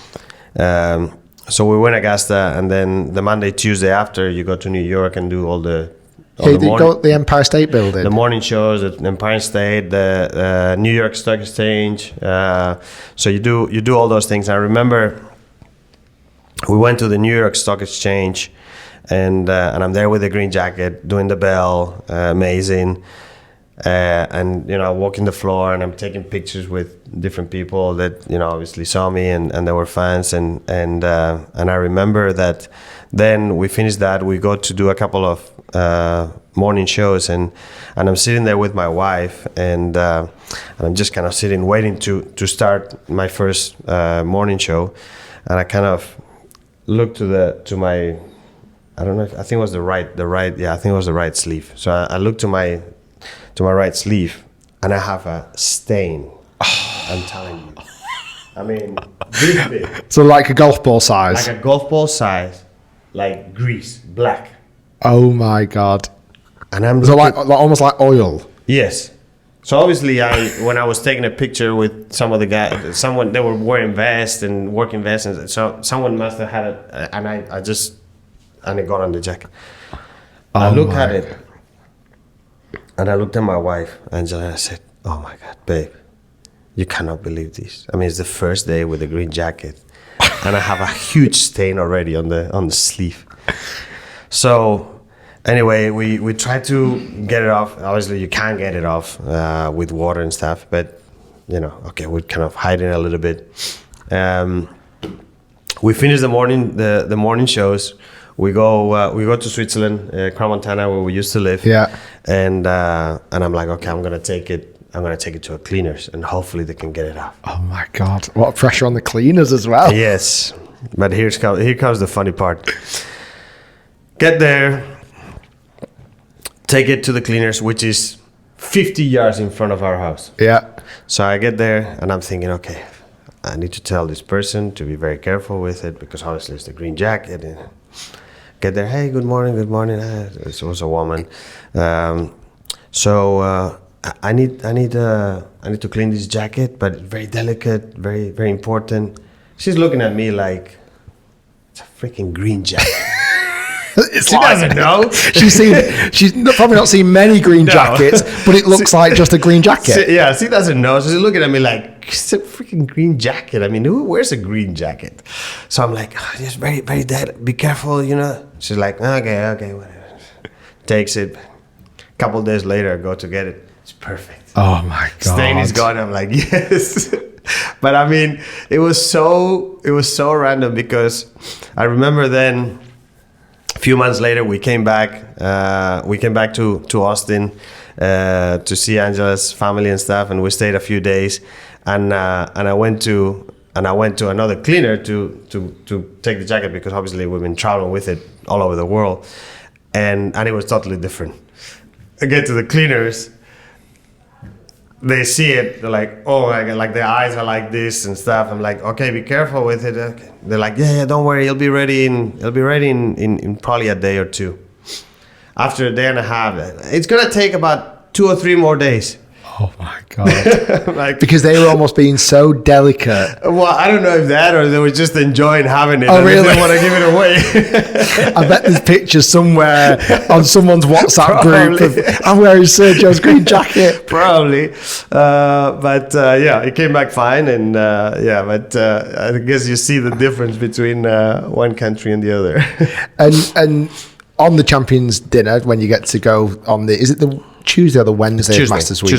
So we went Augusta, and then the Monday, Tuesday after, you go to New York and do all the. You go to the Empire State Building. The morning shows at Empire State, the New York Stock Exchange. So you do all those things. I remember we went to the New York Stock Exchange, and I'm there with the green jacket, doing the bell, amazing. And you know, walking the floor, and I'm taking pictures with different people that, you know, obviously saw me and they were fans, and I remember that. Then we finished that. We go to do a couple of morning shows, and I'm sitting there with my wife, and I'm just kind of sitting waiting to start my first morning show, and I kind of look to my, I don't know, I think it was the right yeah, I think it was the right sleeve. So I look to my right sleeve, and I have a stain. I'm telling you. I mean, this big. So like a golf ball size? Like a golf ball size, like grease, black. Oh my God. And I'm so like almost like oil? Yes. So obviously, when I was taking a picture with some of the guys, they were wearing vests and working vests, and so someone must have had it, and it got on the jacket. I looked at it. And I looked at my wife, Angela, and I said, "Oh my God, babe, you cannot believe this. I mean, it's the first day with the green jacket, and I have a huge stain already on the sleeve." So anyway, we tried to get it off. Obviously, you can't get it off with water and stuff, but you know, okay, we're kind of hiding a little bit. We finished the morning shows. we go to Switzerland, Crans-Montana, where we used to live. Yeah. And I'm like, okay, I'm gonna take it to a cleaners, and hopefully they can get it off. Oh my God! What pressure on the cleaners as well. Yes, but here comes the funny part. Get there, take it to the cleaners, which is 50 yards in front of our house. Yeah. So I get there, and I'm thinking, okay, I need to tell this person to be very careful with it, because obviously it's the green jacket. And get there, hey, good morning. It was a woman. I need to clean this jacket, but very delicate, very, very important. She's looking at me like, it's a freaking green jacket. She doesn't know. She's probably not seen many green jackets, but it looks like just a green jacket. She doesn't know. So she's looking at me like, it's a freaking green jacket. I mean, who wears a green jacket? So I'm like, just very, very dead. Be careful, She's like, okay, whatever. Takes it. A couple of days later, I go to get it. It's perfect. Oh my God. Stain is gone. I'm like, yes. But I mean, it was so random, because I remember then, a few months later, we came back to Austin to see Angela's family and stuff, and we stayed a few days. And I went to another cleaner to take the jacket, because obviously we've been traveling with it all over the world, and it was totally different. I get to the cleaners, they see it, they're like, oh, like their eyes are like this and stuff. I'm like, okay, be careful with it. Okay. They're like, yeah, don't worry, it'll be ready in probably a day or two. After a day and a half, it's gonna take about 2 or 3 more days. Oh my God. Because they were almost being so delicate. Well, I don't know if that, or they were just enjoying having it. Oh, really? They didn't want to give it away. I bet there's pictures somewhere on someone's WhatsApp group of, I'm wearing Sergio's green jacket. Probably. But it came back fine. And I guess you see the difference between one country and the other. And on the Champions Dinner, when you get to go on is it the Tuesday or the Wednesday of Masters Week?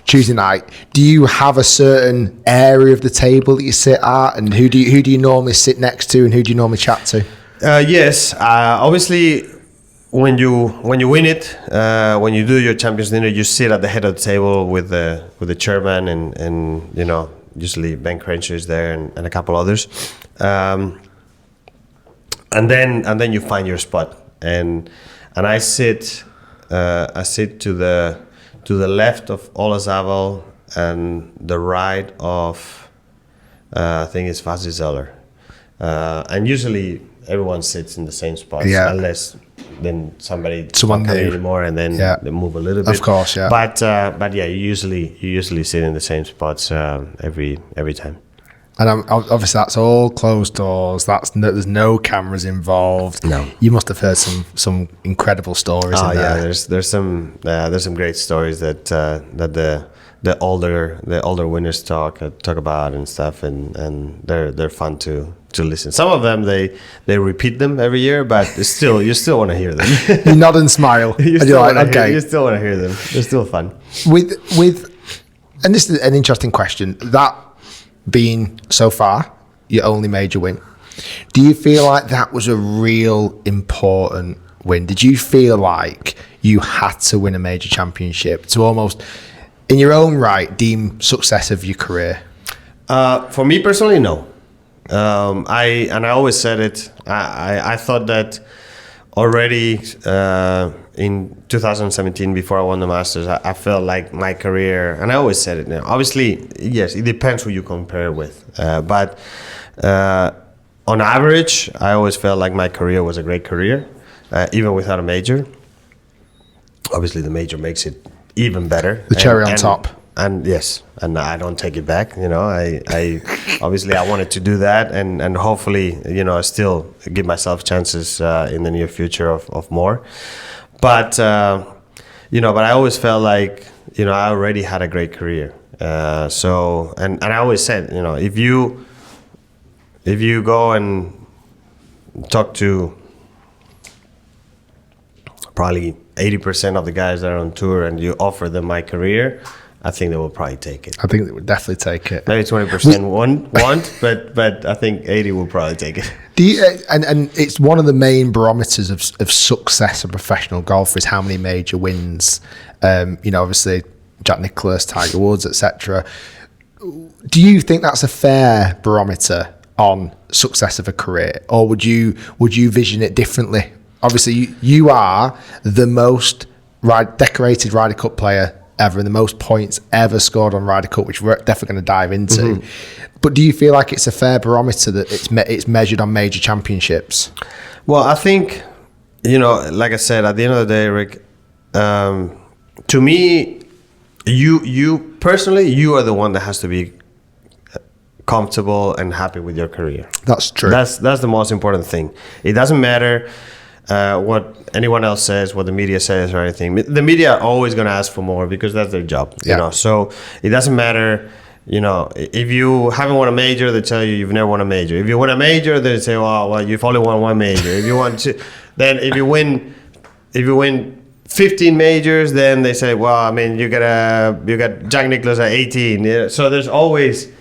Tuesday night. Do you have a certain area of the table that you sit at, and who do you normally sit next to, and who do you normally chat to? Yes, obviously, when you win it, when you do your Champions Dinner, you sit at the head of the table with the chairman and usually Ben Crenshaw is there and a couple others, and then you find your spot, and I sit. I sit to the left of Olazabal and the right of I think it's Fazli Zeller, and usually everyone sits in the same spot, unless then someone come anymore, and then they move a little bit. Of course, yeah. But you usually sit in the same spots every time. And obviously that's all closed doors. There's no cameras involved. No. You must have heard some incredible stories. Oh yeah, there's some great stories that the older winners talk about and stuff, and they're fun to listen. Some of them they repeat them every year, but you still want to hear them. You nod and smile. You still want to hear them. They're still fun. And this is an interesting question. That being so far your only major win, do you feel like that was a real important win? Did you feel like you had to win a major championship to almost, in your own right, deem success of your career? For me personally, no. I always said it. I thought that already in 2017, before I won the Masters, I felt like my career, and I always said it now, obviously, yes, it depends who you compare with. But on average, I always felt like my career was a great career, even without a major. Obviously, the major makes it even better. The cherry on top. And yes, and I don't take it back. I obviously I wanted to do that, and hopefully, I still give myself chances in the near future of more. But but I always felt like I already had a great career. So and I always said, if you go and talk to probably 80% of the guys that are on tour and you offer them my career, I think they will probably take it. I think they would definitely take it. Maybe 20% won't, but I think 80 will probably take it. And it's one of the main barometers of success of professional golf is how many major wins. Obviously Jack Nicklaus, Tiger Woods, etc. Do you think that's a fair barometer on success of a career, or would you vision it differently? Obviously, you are the most decorated Ryder Cup player ever and the most points ever scored on Ryder Cup, which we're definitely going to dive into. Mm-hmm. But do you feel like it's a fair barometer that it's measured on major championships? Well, I think, like I said, at the end of the day, Rick, to me, you personally, you are the one that has to be comfortable and happy with your career. That's true. That's the most important thing. It doesn't matter what anyone else says, what the media says or anything. The media are always going to ask for more because that's their job. Yeah. So it doesn't matter. If you haven't won a major, they tell you you've never won a major. If you win a major, they say, well, you've only won one major. If you want to, then if you win 15 majors, then they say, well, I mean, you got Jack Nicklaus at 18. Yeah. So there's always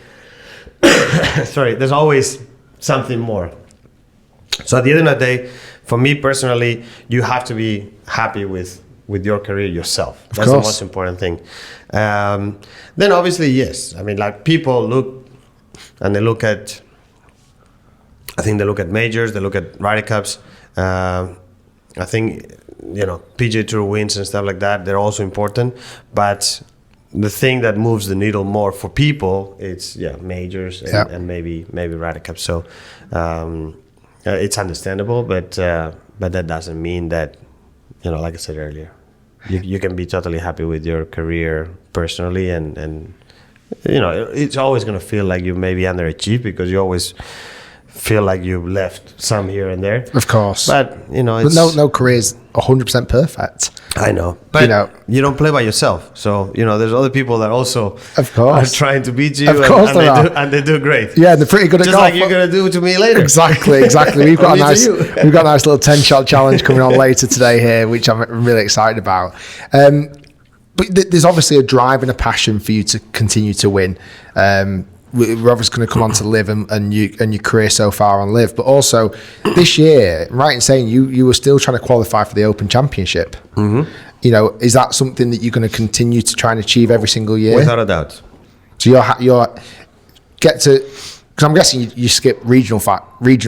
there's always something more. So at the end of the day, for me personally, you have to be happy with your career yourself. That's the most important thing. Then obviously, yes. I mean, like people look and they look at, I think they look at majors, they look at Ryder Cups. I think, PGA Tour wins and stuff like that, they're also important. But the thing that moves the needle more for people, it's majors and maybe Ryder Cup. So it's understandable, but that doesn't mean that, like I said earlier, you can be totally happy with your career personally, and it's always going to feel like you maybe underachieved because you always feel like you left some here and there. Of course. But, it's, but no career is 100% perfect. I know. But, you don't play by yourself. So, there's other people that also are trying to beat you. Of course and they do great. Yeah, they're pretty good at golf. Just like you're going to do to me later. Exactly. We've got a nice little 10-shot challenge coming on later today here, which I'm really excited about. But there's obviously a drive and a passion for you to continue to win. We're obviously going to come on to LIV and your career so far on LIV, but also this year, right in saying you were still trying to qualify for the Open Championship. Mm-hmm. Is that something that you're going to continue to try and achieve every single year? Without a doubt. So you're get to, because I'm guessing you skip regional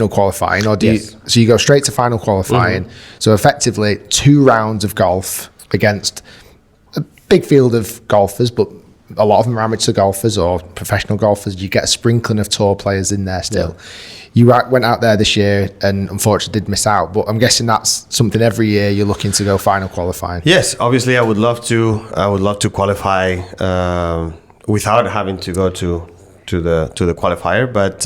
qualifying, or do yes. So you go straight to final qualifying. Mm-hmm. So effectively 2 rounds of golf against a big field of golfers, but a lot of them are amateur golfers or professional golfers. You get a sprinkling of tour players in there still. Yeah. You went out there this year and unfortunately did miss out, but I'm guessing that's something every year you're looking to go final qualifying. Yes, obviously I would love to qualify without having to go to the qualifier, but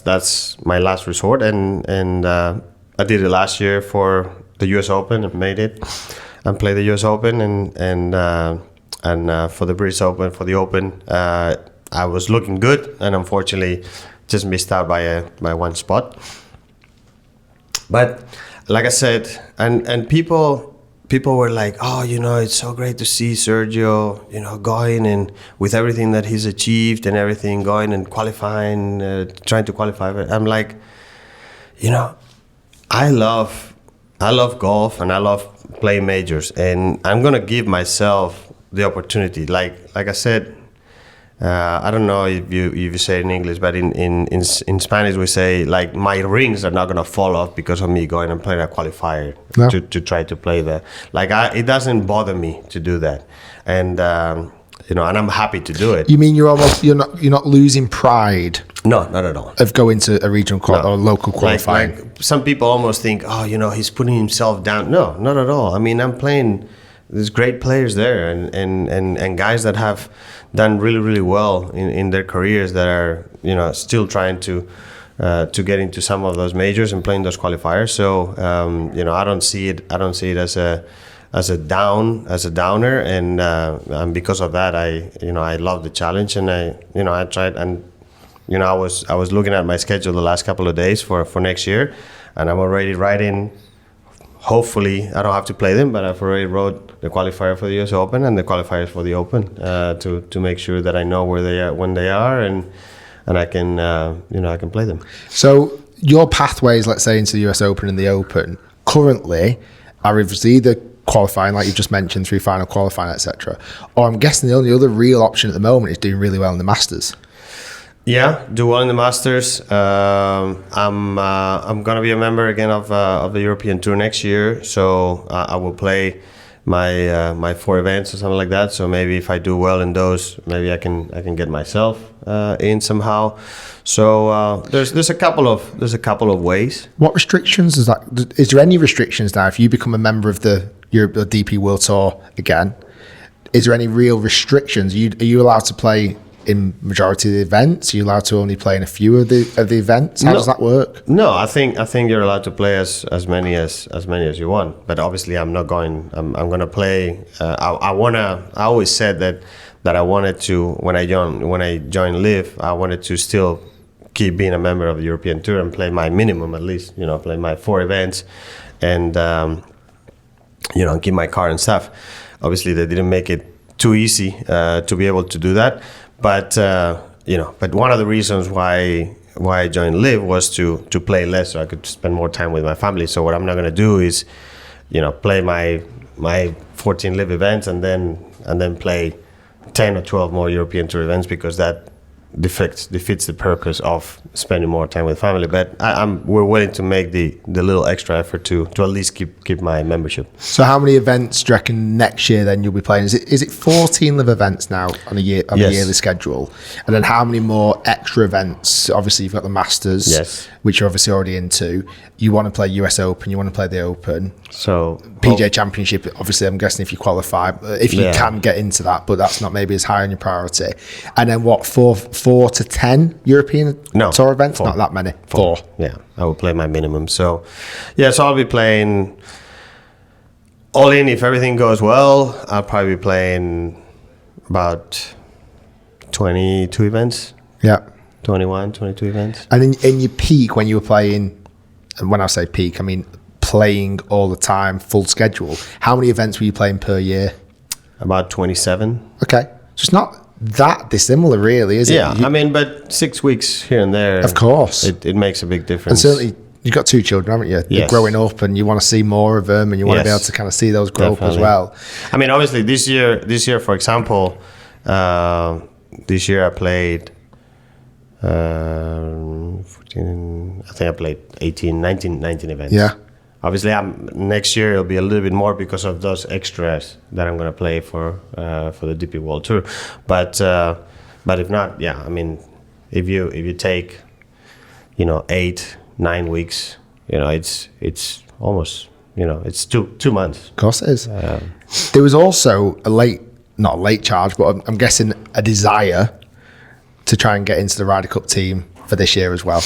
that's my last resort, and I did it last year for the US Open and made it and played the US Open and for the British Open, for the Open, I was looking good, and unfortunately, just missed out by one spot. But like I said, and people were like, oh, it's so great to see Sergio, going and with everything that he's achieved and everything, going and qualifying, trying to qualify. I'm like, I love golf and I love playing majors, and I'm gonna give myself the opportunity. Like I said, I don't know if you say it in English, but in Spanish we say, like, my rings are not gonna fall off because of me going and playing a qualifier to try to play that. Like it doesn't bother me to do that, and and I'm happy to do it. You mean you're not losing pride? No, not at all. Of going to a regional or local qualifying. Like some people almost think, oh, he's putting himself down. No, not at all. I mean, I'm playing. There's great players there and guys that have done really, really well in their careers that are, still trying to get into some of those majors and playing those qualifiers. So, I don't see it as a downer, and because of that, I love the challenge, and I tried, and I was looking at my schedule the last couple of days for next year, and I'm already writing. Hopefully, I don't have to play them, but I've already wrote the qualifier for the US Open and the qualifiers for the Open to make sure that I know where they are, when they are, and I can I can play them. So your pathways, let's say, into the US Open and the Open, currently are either qualifying, like you just mentioned, through final qualifying, etc., or I'm guessing the only other real option at the moment is doing really well in the Masters. Yeah, do well in the Masters. I'm gonna be a member again of the European Tour next year, so I will play my 4 events or something like that. So maybe if I do well in those, maybe I can get myself in somehow. So there's a couple of ways. What restrictions is that? Is there any restrictions now if you become a member of the DP World Tour again? Is there any real restrictions? Are you allowed to play in majority of the events? Are you allowed to only play in a few of the events? How does that work? No, I think you're allowed to play as many as you want. But obviously, I'm not going. I'm going to play. I always said that I wanted to when I joined LIV. I wanted to still keep being a member of the European Tour and play my minimum at least. Play my 4 events, and keep my card and stuff. Obviously, they didn't make it too easy to be able to do that. But but one of the reasons why I joined LIV was to play less, so I could spend more time with my family. So what I'm not going to do is, play my 14 LIV events and then play 10 or 12 more European Tour events, because that defeats the purpose of spending more time with family. But we're willing to make the little extra effort to at least keep my membership. So how many events do you reckon next year then you'll be playing? Is it 14 live events now on a yearly schedule? And then how many more extra events? Obviously you've got the Masters, yes, which you're obviously already into. You want to play US Open, you want to play the Open. So PGA Championship, obviously I'm guessing if you qualify, if you can get into that, but that's not maybe as high on your priority. And then what, 4 to 10 European Tour events? 4. Not that many. 4. Yeah, I will play my minimum. So so I'll be playing all in. If everything goes well, I'll probably be playing about 22 events. Yeah. 21, 22 events. And in your peak, when you were playing, and when I say peak, I mean playing all the time, full schedule, how many events were you playing per year? About 27. Okay. So it's not that dissimilar, really, is it? Yeah, I mean, but 6 weeks here and there. Of course. It makes a big difference. And certainly, you've got 2 children, haven't you? Yes. They're growing up and you want to see more of them and you want to be able to kind of see those grow up as well. I mean, obviously, this year, for example, this year I played 14, I think I played 19 events. Yeah. Obviously, next year it'll be a little bit more because of those extras that I'm going to play for the DP World Tour. But if not, yeah, I mean, if you take 8-9 weeks, it's almost it's 2 months. Of course it is. There was also not a late charge, but I'm guessing a desire to try and get into the Ryder Cup team for this year as well.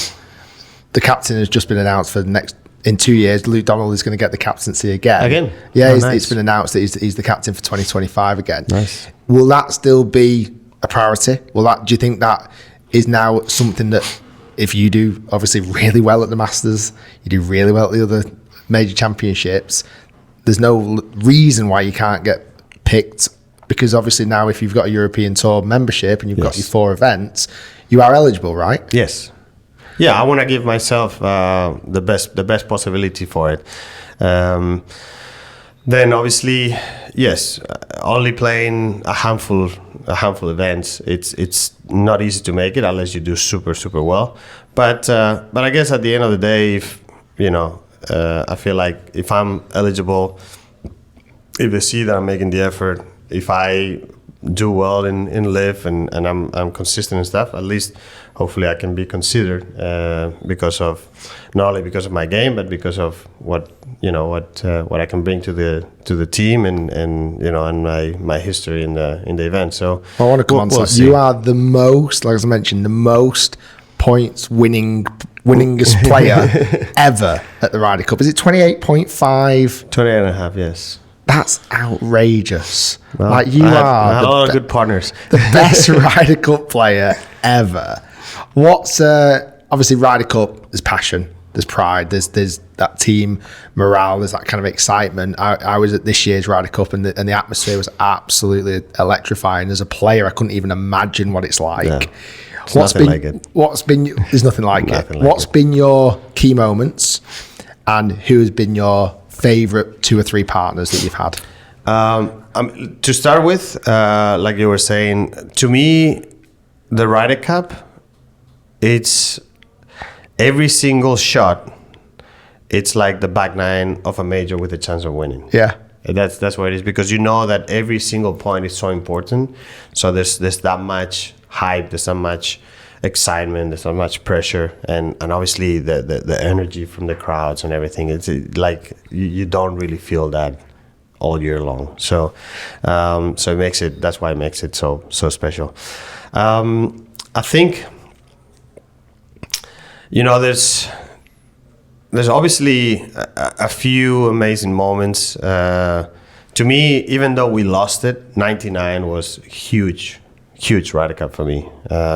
The captain has just been announced for the next. In 2 years, Luke Donald is going to get the captaincy again. Yeah, nice. It's been announced that he's the captain for 2025 again. Nice. Will that still be a priority? Do you think that is now something that if you do obviously really well at the Masters, you do really well at the other major championships, there's no reason why you can't get picked? Because obviously now if you've got a European Tour membership and you've got your 4 events, you are eligible, right? Yes. Yeah, I want to give myself the best possibility for it. Then obviously, yes, only playing a handful of events, it's not easy to make it unless you do super well. But I guess at the end of the day, if I feel like if I'm eligible, if they see that I'm making the effort, if I do well in LIV and I'm consistent and stuff, at least hopefully I can be considered because of not only because of my game, but because of what I can bring to the team and my history in the event. So I want to come on to that. You are the most, like I mentioned, the most points winningest player ever at the Ryder Cup. Is it 28.5? 28 and a half, yes. That's outrageous. Well, I had a lot of good partners. The best Ryder Cup player ever. What's obviously Ryder Cup? There's passion, there's pride, there's that team morale, there's that kind of excitement. I was at this year's Ryder Cup and the atmosphere was absolutely electrifying. As a player, I couldn't even imagine what it's like. Yeah. There's nothing like it. There's nothing like it. Nothing like What's been your key moments, and who has been your favourite 2 or 3 partners that you've had? To start with, like you were saying, to me, the Ryder Cup, it's every single shot. It's like the back nine of a major with a chance of winning. Yeah. That's what it is, because you know that every single point is so important. So there's that much hype, there's so much excitement, there's so much pressure, and obviously the energy from the crowds and everything. It's like you don't really feel that all year long. So it makes it. That's why it makes it so special. I think, there's obviously a few amazing moments. To me, even though we lost it, 99 was huge Ryder Cup for me,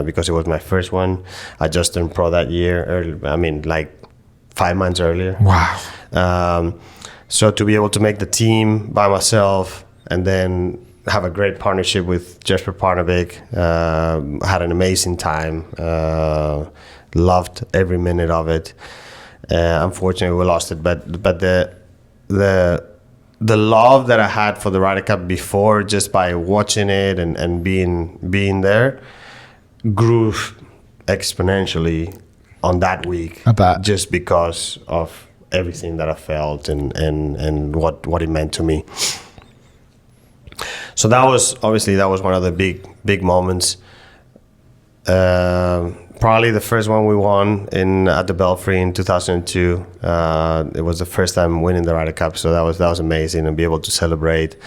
because it was my first one. I just turned pro that year, like 5 months earlier. Wow. So to be able to make the team by myself and then have a great partnership with Jesper Parnevik, had an amazing time, loved every minute of it. Unfortunately, we lost it, but the love that I had for the Ryder Cup before, just by watching it and being there, grew exponentially on that week. I bet. Just because of everything that I felt and what it meant to me. So that was one of the big moments. Probably the first one we won at the Belfry in 2002. It was the first time winning the Ryder Cup, so that was amazing, and be able to celebrate.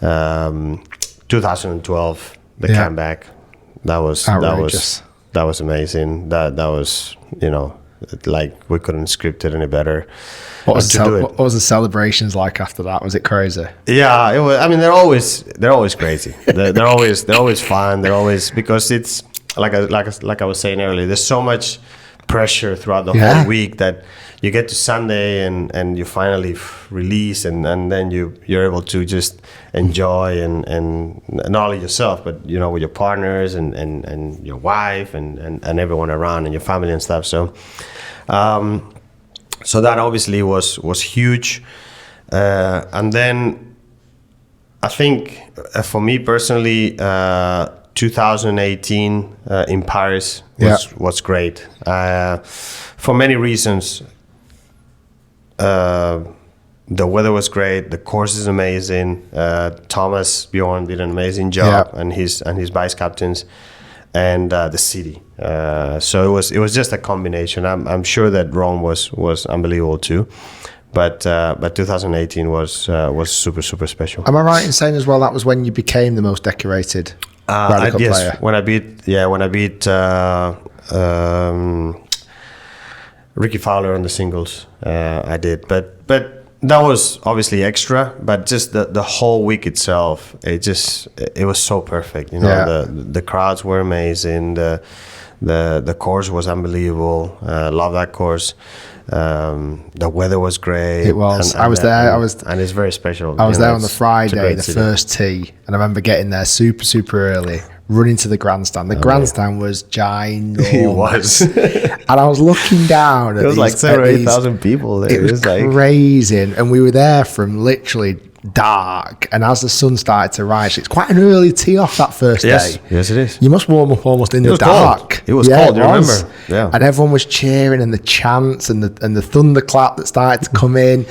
2012, the comeback, that was outrageous. That was amazing. That was like we couldn't script it any better. What was the celebrations like after that? Was it crazy? Yeah, it was. I mean, they're always crazy. they're always fun. They're always, because it's like I was saying earlier, there's so much pressure throughout the whole week that you get to Sunday and you finally release, and then you're able to just enjoy and not only yourself, but with your partners and your wife and everyone around and your family and stuff. So so that obviously was huge. And then I think for me personally, 2018 in Paris was great for many reasons. The weather was great. The course is amazing. Thomas Bjorn did an amazing job, and his vice captains, and the city. So it was just a combination. I'm sure that Rome was unbelievable too, but 2018 was super special. Am I right in saying as well that was when you became the most decorated Ryder Cup player? When I beat Ricky Fowler on the singles, I did. But that was obviously extra. But just the whole week itself, it was so perfect. The crowds were amazing. The course was unbelievable. Love that course. The weather was great. It was. I was there. And it's very special. I was there on the Friday, the first tee, and I remember getting there super early, running to the grandstand. The grandstand was ginormous. It was. And I was looking down at it was like 7,000 or 8,000 people there. It was crazy. And we were there from literally dark, and as the sun started to rise, it's quite an early tee off that first day. Yes, it is. You must warm up almost in the dark. Cold. It was cold. You remember? Yeah. And everyone was cheering, and the chants and the thunderclap that started to come in,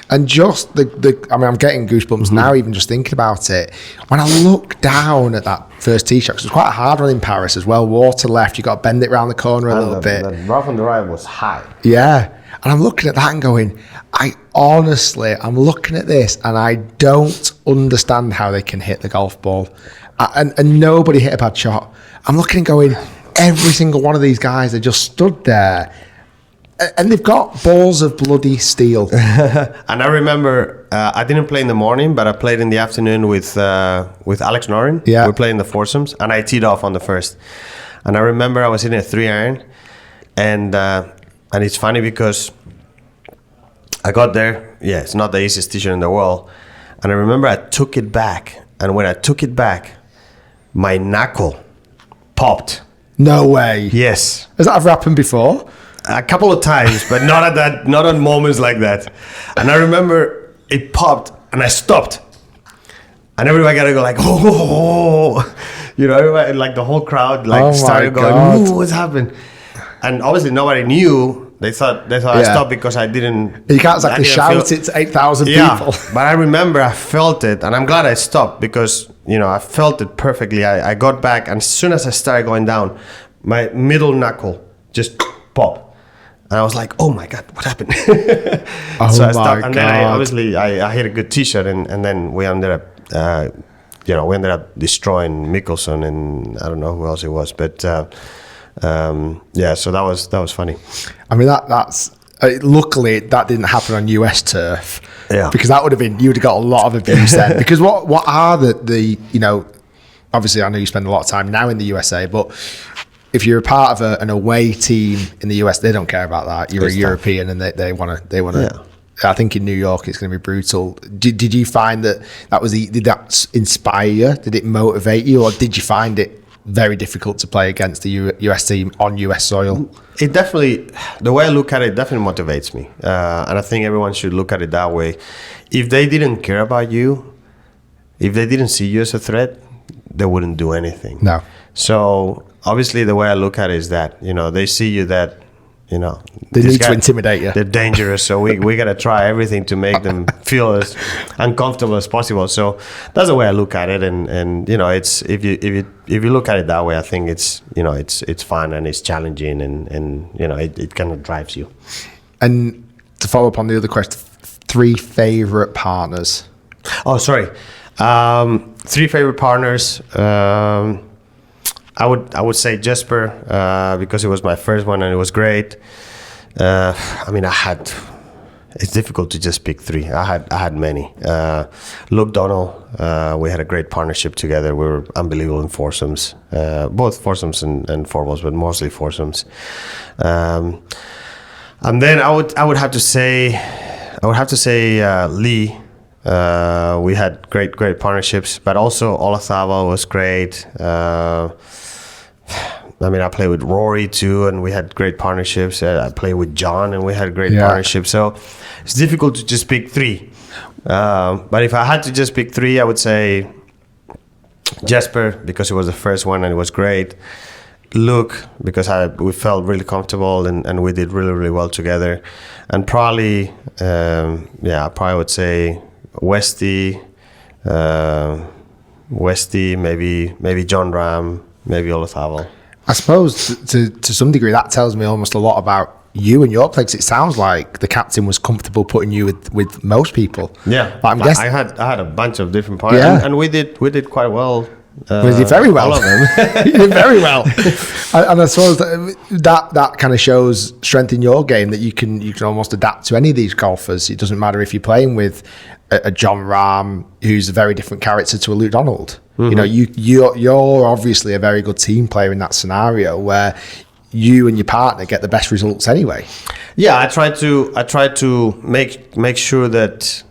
and just I'm getting goosebumps now even just thinking about it. When I look down at that first tee shot, 'cause it was quite a hard one in Paris as well. Water left, you got to bend it around the corner a little bit. The rough on the right was high. Yeah. And I'm looking at that and going, I'm looking at this and I don't understand how they can hit the golf ball. And nobody hit a bad shot. I'm looking and going, every single one of these guys, they just stood there. And they've got balls of bloody steel. And I remember, I didn't play in the morning, but I played in the afternoon with Alex Norin. Yeah. We played in the foursomes, and I teed off on the first. And I remember I was hitting a 3-iron, and it's funny because I got there. Yeah, it's not the easiest t-shirt in the world. And I remember I took it back. And when I took it back, my knuckle popped No way. Yes. Has that ever happened before? A couple of times, but not on moments like that. And I remember it popped and I stopped. And everybody got to go like, oh, you know, everybody, like the whole crowd like started going, ooh, what's happened? And obviously nobody knew. They thought I stopped because I didn't. You can't exactly shout it to 8,000 people. But I remember I felt it, and I'm glad I stopped because, you know, I felt it perfectly. I got back, and as soon as I started going down, my middle knuckle just popped. And I was like, oh my God, what happened? So I stopped. And then I hit a good tee shot, and then we ended up, destroying Mickelson, and I don't know who else it was. But so that was funny. I mean, that's luckily that didn't happen on US turf. Yeah. Because that would have been, you would have got a lot of abuse then. Because what are the you know, obviously I know you spend a lot of time now in the USA, but if you're a part of an away team in the US, they don't care about that. You're a European, and they want to. Yeah. I think in New York it's going to be brutal. Did you find that did that inspire you? Did it motivate you, or did you find it very difficult to play against the US team on US soil? It definitely, the way I look at it, definitely motivates me, and I think everyone should look at it that way. If they didn't care about you, if they didn't see you as a threat, they wouldn't do anything. No. So obviously the way I look at it is that, you know, they see you that, you know, they need to intimidate you. They're dangerous, so we got to try everything to make them feel as uncomfortable as possible. So that's the way I look at it, and you know, it's if you look at it that way, I think it's, you know, it's fun and it's challenging, and you know, it kind of drives you. And to follow up on the other question, 3 favorite partners. Oh, sorry, 3 favorite partners. I would say Jesper, because it was my first one and it was great. I mean, it's difficult to just pick 3. I had many. Luke Donald, we had a great partnership together. We were unbelievable in foursomes, both foursomes and fourballs, but mostly foursomes. And then I would have to say Lee. We had great partnerships, but also Olazabal was great. I mean, I played with Rory too, and we had great partnerships. I played with John, and we had great partnerships. So it's difficult to just pick 3. But if I had to just pick 3, I would say Jesper, because it was the first one and it was great. Luke, because we felt really comfortable and we did really, really well together. And probably, I probably would say Westy, maybe John Ram, maybe Olazabal. I suppose to some degree that tells me almost a lot about you and your play, because it sounds like the captain was comfortable putting you with most people. Yeah, but I'm guessing I had a bunch of different partners, and we did quite well. We did very well. All of them. You did very well. And I suppose that kind of shows strength in your game, that you can almost adapt to any of these golfers. It doesn't matter if you're playing with a John Rahm, who's a very different character to a Luke Donald. Mm-hmm. You know, you're obviously a very good team player in that scenario where you and your partner get the best results anyway. Yeah, I try to make sure that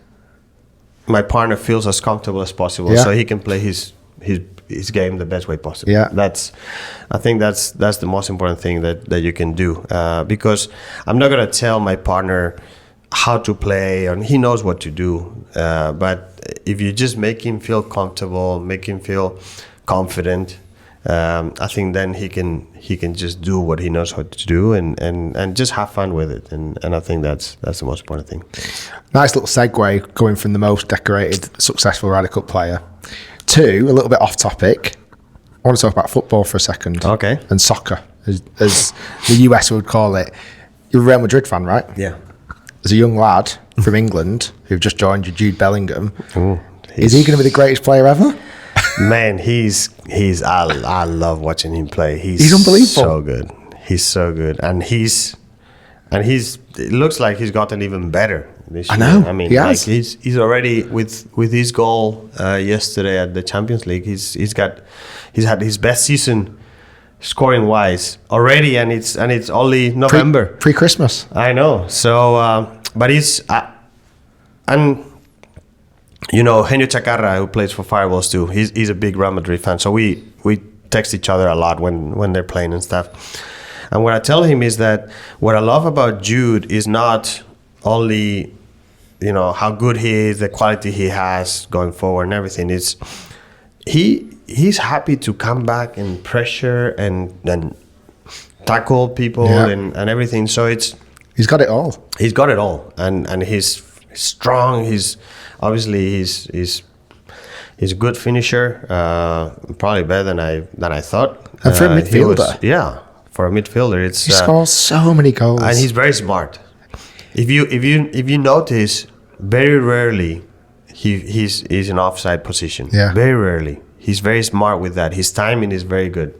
my partner feels as comfortable as possible, so he can play his game the best way possible. Yeah, I think that's the most important thing that you can do, because I'm not gonna tell my partner how to play, and he knows what to do. But if you just make him feel comfortable, make him feel confident, I think then he can just do what he knows how to do, and just have fun with it. And I think that's the most important thing. Nice little segue going from the most decorated, successful Ryder Cup player to a little bit off topic. I want to talk about football for a second. Okay. And soccer, as the US would call it. You're a Real Madrid fan, right? Yeah. As a young lad from England who've just joined you, Jude Bellingham, is he going to be the greatest player ever? Man, I love watching him play. He's unbelievable. So good. He's so good, and it looks like he's gotten even better this year. I know. I mean, he has. He's already with his goal yesterday at the Champions League. He's had his best season scoring wise already, and it's only November, pre-Christmas. I know. So, but he's and you know, Henio Chacarra, who plays for Fireballs too. He's a big Real Madrid fan. So we text each other a lot when they're playing and stuff. And what I tell him is that what I love about Jude is not only, you know, how good he is, the quality he has going forward and everything. It's he's happy to come back and pressure and tackle people and everything. So he's got it all. He's got it all, and he's strong. He's obviously he's a good finisher, probably better than I thought. And for a midfielder, for a midfielder, he scores so many goals, and he's very smart. If you notice, very rarely he's in offside position. Yeah, very rarely. He's very smart with that. His timing is very good.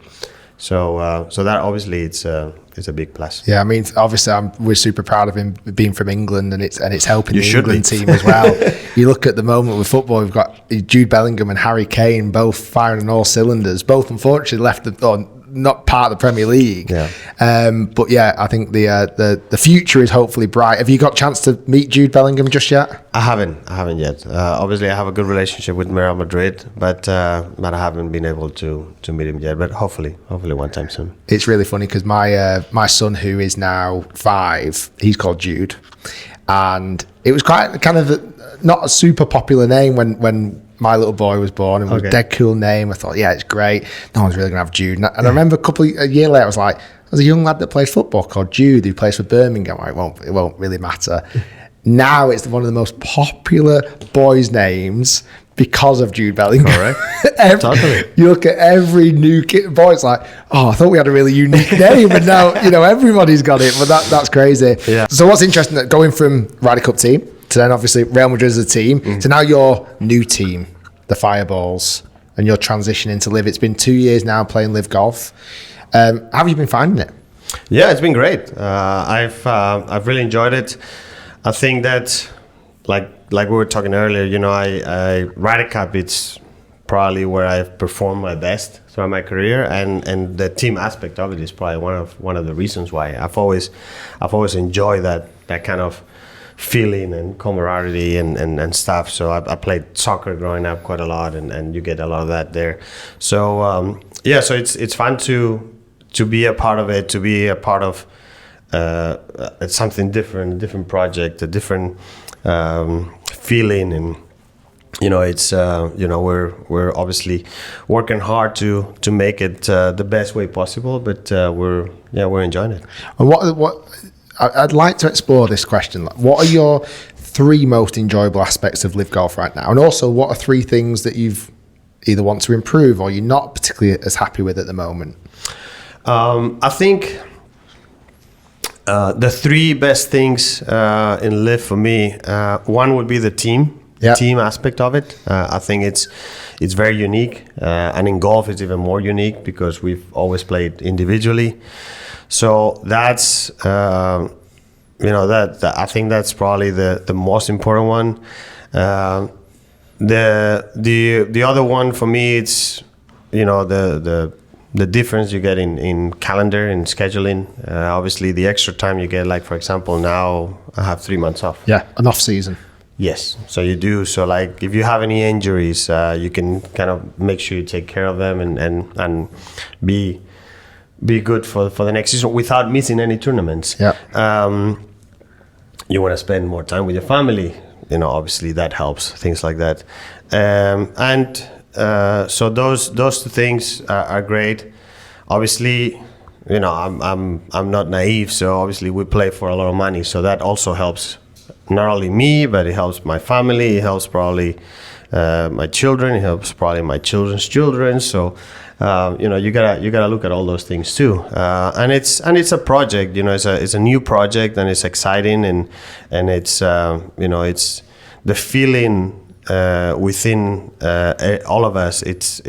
So that obviously it's a big plus. Yeah, I mean, obviously we're super proud of him being from England, and it's helping the England team as well. You look at the moment with football, we've got Jude Bellingham and Harry Kane both firing on all cylinders. Both unfortunately left not part of the Premier League. Yeah. But yeah, I think the future is hopefully bright. Have you got a chance to meet Jude Bellingham just yet? I haven't yet. Obviously, I have a good relationship with Marriott Madrid, but I haven't been able to meet him yet. But hopefully one time soon. It's really funny because my son, who is now 5, he's called Jude, and it was quite kind of not a super popular name when my little boy was born. It was a dead cool name. I thought, yeah, it's great. No one's really going to have Jude. And I remember a year later, I was like, there's a young lad that plays football called Jude who plays for Birmingham. It won't really matter. Now it's one of the most popular boys' names because of Jude Bellingham. Correct. Totally. You look at every new kid, boy, it's like, oh, I thought we had a really unique name, and now everybody's got it. But that's crazy. Yeah. So what's interesting that going from Ryder Cup team to then obviously Real Madrid as a team, to now your new team, the Fireballs, and your transition into LIV. It's been 2 years now playing LIV Golf. How have you been finding it? Yeah, it's been great. I've really enjoyed it. I think that, like we were talking earlier, I Ryder Cup, it's probably where I've performed my best throughout my career, and the team aspect of it is probably one of the reasons why I've always enjoyed that kind of feeling and camaraderie and stuff. So I played soccer growing up quite a lot, and you get a lot of that there. So so it's fun to be a part of it, to be a part of something different, a different project, a different feeling, and it's we're obviously working hard to make it the best way possible, but we're enjoying it. And what I'd like to explore this question. What are your 3 most enjoyable aspects of LIV Golf right now? And also, what are 3 things that you've either want to improve or you're not particularly as happy with at the moment? I think the 3 best things in LIV for me, one would be the team aspect of it. I think it's very unique, and in golf it's even more unique because we've always played individually. So that's that I think that's probably the most important one. The other one for me, it's the difference you get in calendar and scheduling. Obviously the extra time you get, like for example now I have 3 months off. Yeah, an off season. Yes, so you do. So like if you have any injuries, you can kind of make sure you take care of them and be good for the next season without missing any tournaments. Yeah. You want to spend more time with your family, obviously that helps, things like that. So those 2 things are great. Obviously, I'm not naive, so obviously we play for a lot of money, so that also helps not only me, but it helps my family, it helps probably my children, it helps probably my children's children. So you gotta look at all those things too, and it's a project. It's a new project, and it's exciting, and it's it's the feeling within all of us. It's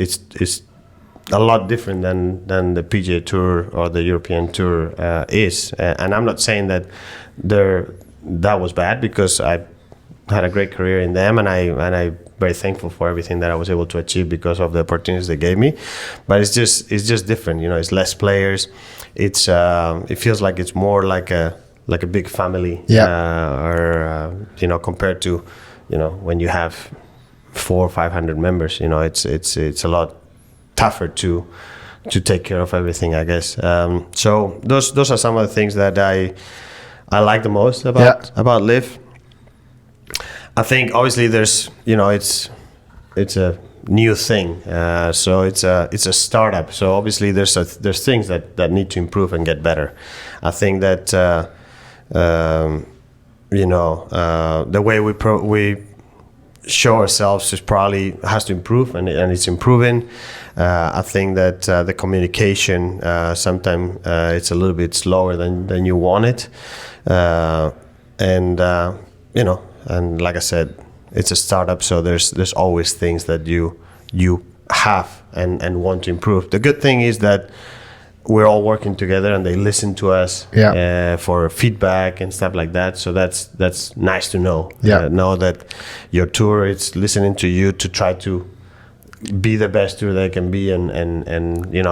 a lot different than the PGA Tour or the European Tour is, and I'm not saying that that was bad, because I had a great career in them, and I'm very thankful for everything that I was able to achieve because of the opportunities they gave me. But it's just different, it's less players. It feels like it's more like a big family, or compared to when you have 400 or 500 members. It's a lot tougher to take care of everything, I guess. So those are some of the things that I like the most about LIV. I think obviously there's, it's a new thing, so it's a startup. So obviously there's things that need to improve and get better. I think that the way we show ourselves has to improve, and it's improving. I think that the communication sometimes it's a little bit slower than you want it, and like I said, it's a startup, so there's always things that you have and want to improve. The good thing is that we're all working together, and they listen to us for feedback and stuff like that. So that's nice to know. Know that your tour is listening to you to try to be the best tour they can be, and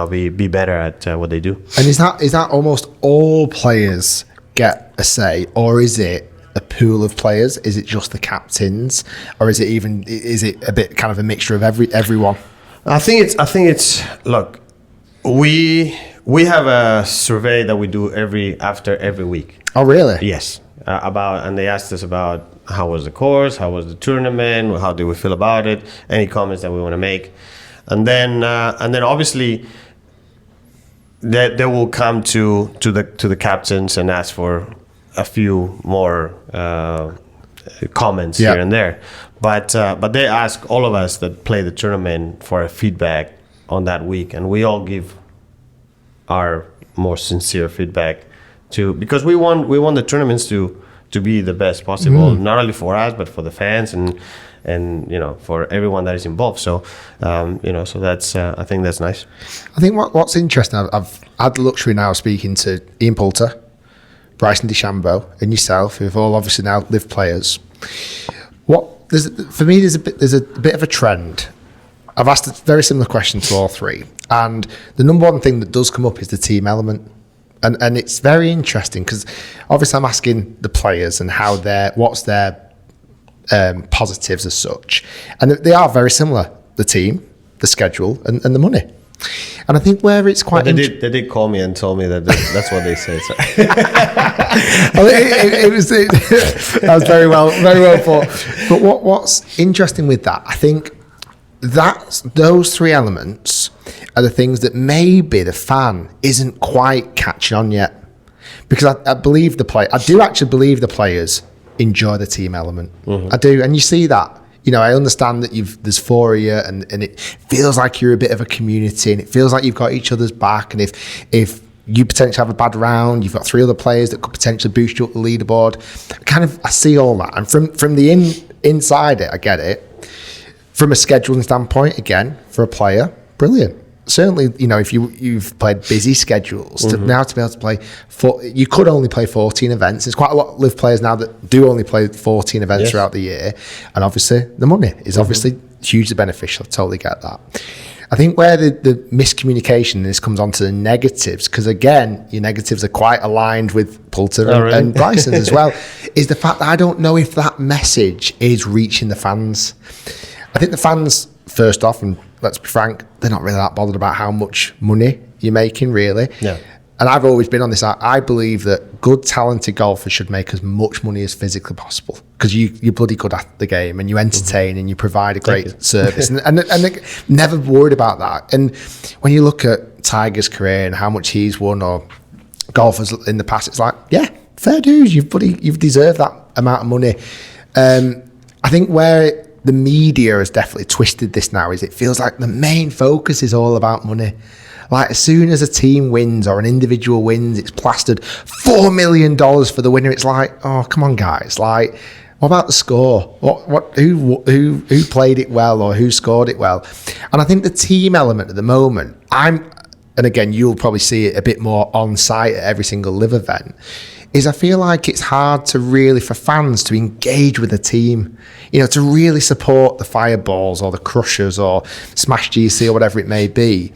be better at what they do. And is that almost all players get a say, or is it a pool of players? Is it just the captains, or is it a bit kind of a mixture of everyone? I think it's look, we have a survey that we do after every week. Oh, really? Yes. And they asked us about how was the course, how was the tournament, how do we feel about it, any comments that we want to make, and then obviously they will come to the captains and ask for a few more comments here and there, but they ask all of us that play the tournament for a feedback on that week, and we all give our more sincere feedback because we want the tournaments to be the best possible, not only for us but for the fans and for everyone that is involved. So so that's I think that's nice. I think what's interesting, I've had the luxury now of speaking to Ian Poulter, Bryson DeChambeau, and yourself, who've all obviously now LIV players. For me, there's a bit of a trend. I've asked a very similar question to all three, and the number one thing that does come up is the team element, and it's very interesting because obviously I'm asking the players and what's their positives as such, and they are very similar: the team, the schedule, and the money. And I think where it's quite... They did call me and told me that that's what they say. So. That was very well thought. But what's interesting with that, I think those three elements are the things that maybe the fan isn't quite catching on yet. Because I believe I do actually believe the players enjoy the team element. Mm-hmm. I do, and you see that. I understand that there's four of you, and it feels like you're a bit of a community, and it feels like you've got each other's back. And if you potentially have a bad round, you've got three other players that could potentially boost you up the leaderboard. I see all that, and from the inside it, I get it. From a scheduling standpoint, again, for a player, brilliant. Certainly, if you've played busy schedules, to be able to play, you could only play 14 events. There's quite a lot of LIV players now that do only play 14 events throughout the year. And obviously, the money is obviously hugely beneficial. I totally get that. I think where the miscommunication, this comes on to the negatives, because again, your negatives are quite aligned with Poulter and Bryson's as well, is the fact that I don't know if that message is reaching the fans. I think the fans, first off, and let's be frank, they're not really that bothered about how much money you're making, really. Yeah. And I've always been on this. I believe that good, talented golfers should make as much money as physically possible, because you're bloody good at the game and you entertain and you provide a great service. and never worried about that. And when you look at Tiger's career and how much he's won, or golfers in the past, it's like, yeah, fair dues. You've deserved that amount of money. I think where the media has definitely twisted this now is it feels like the main focus is all about money. Like, as soon as a team wins or an individual wins, it's plastered $4 million for the winner. It's like, oh, come on, guys. Like, what about the score? Who played it well, or who scored it well? And I think the team element at the moment, and again, you'll probably see it a bit more on site at every single LIV event, is I feel like it's hard for fans to engage with the team, to really support the Fireballs or the Crushers or Smash GC or whatever it may be.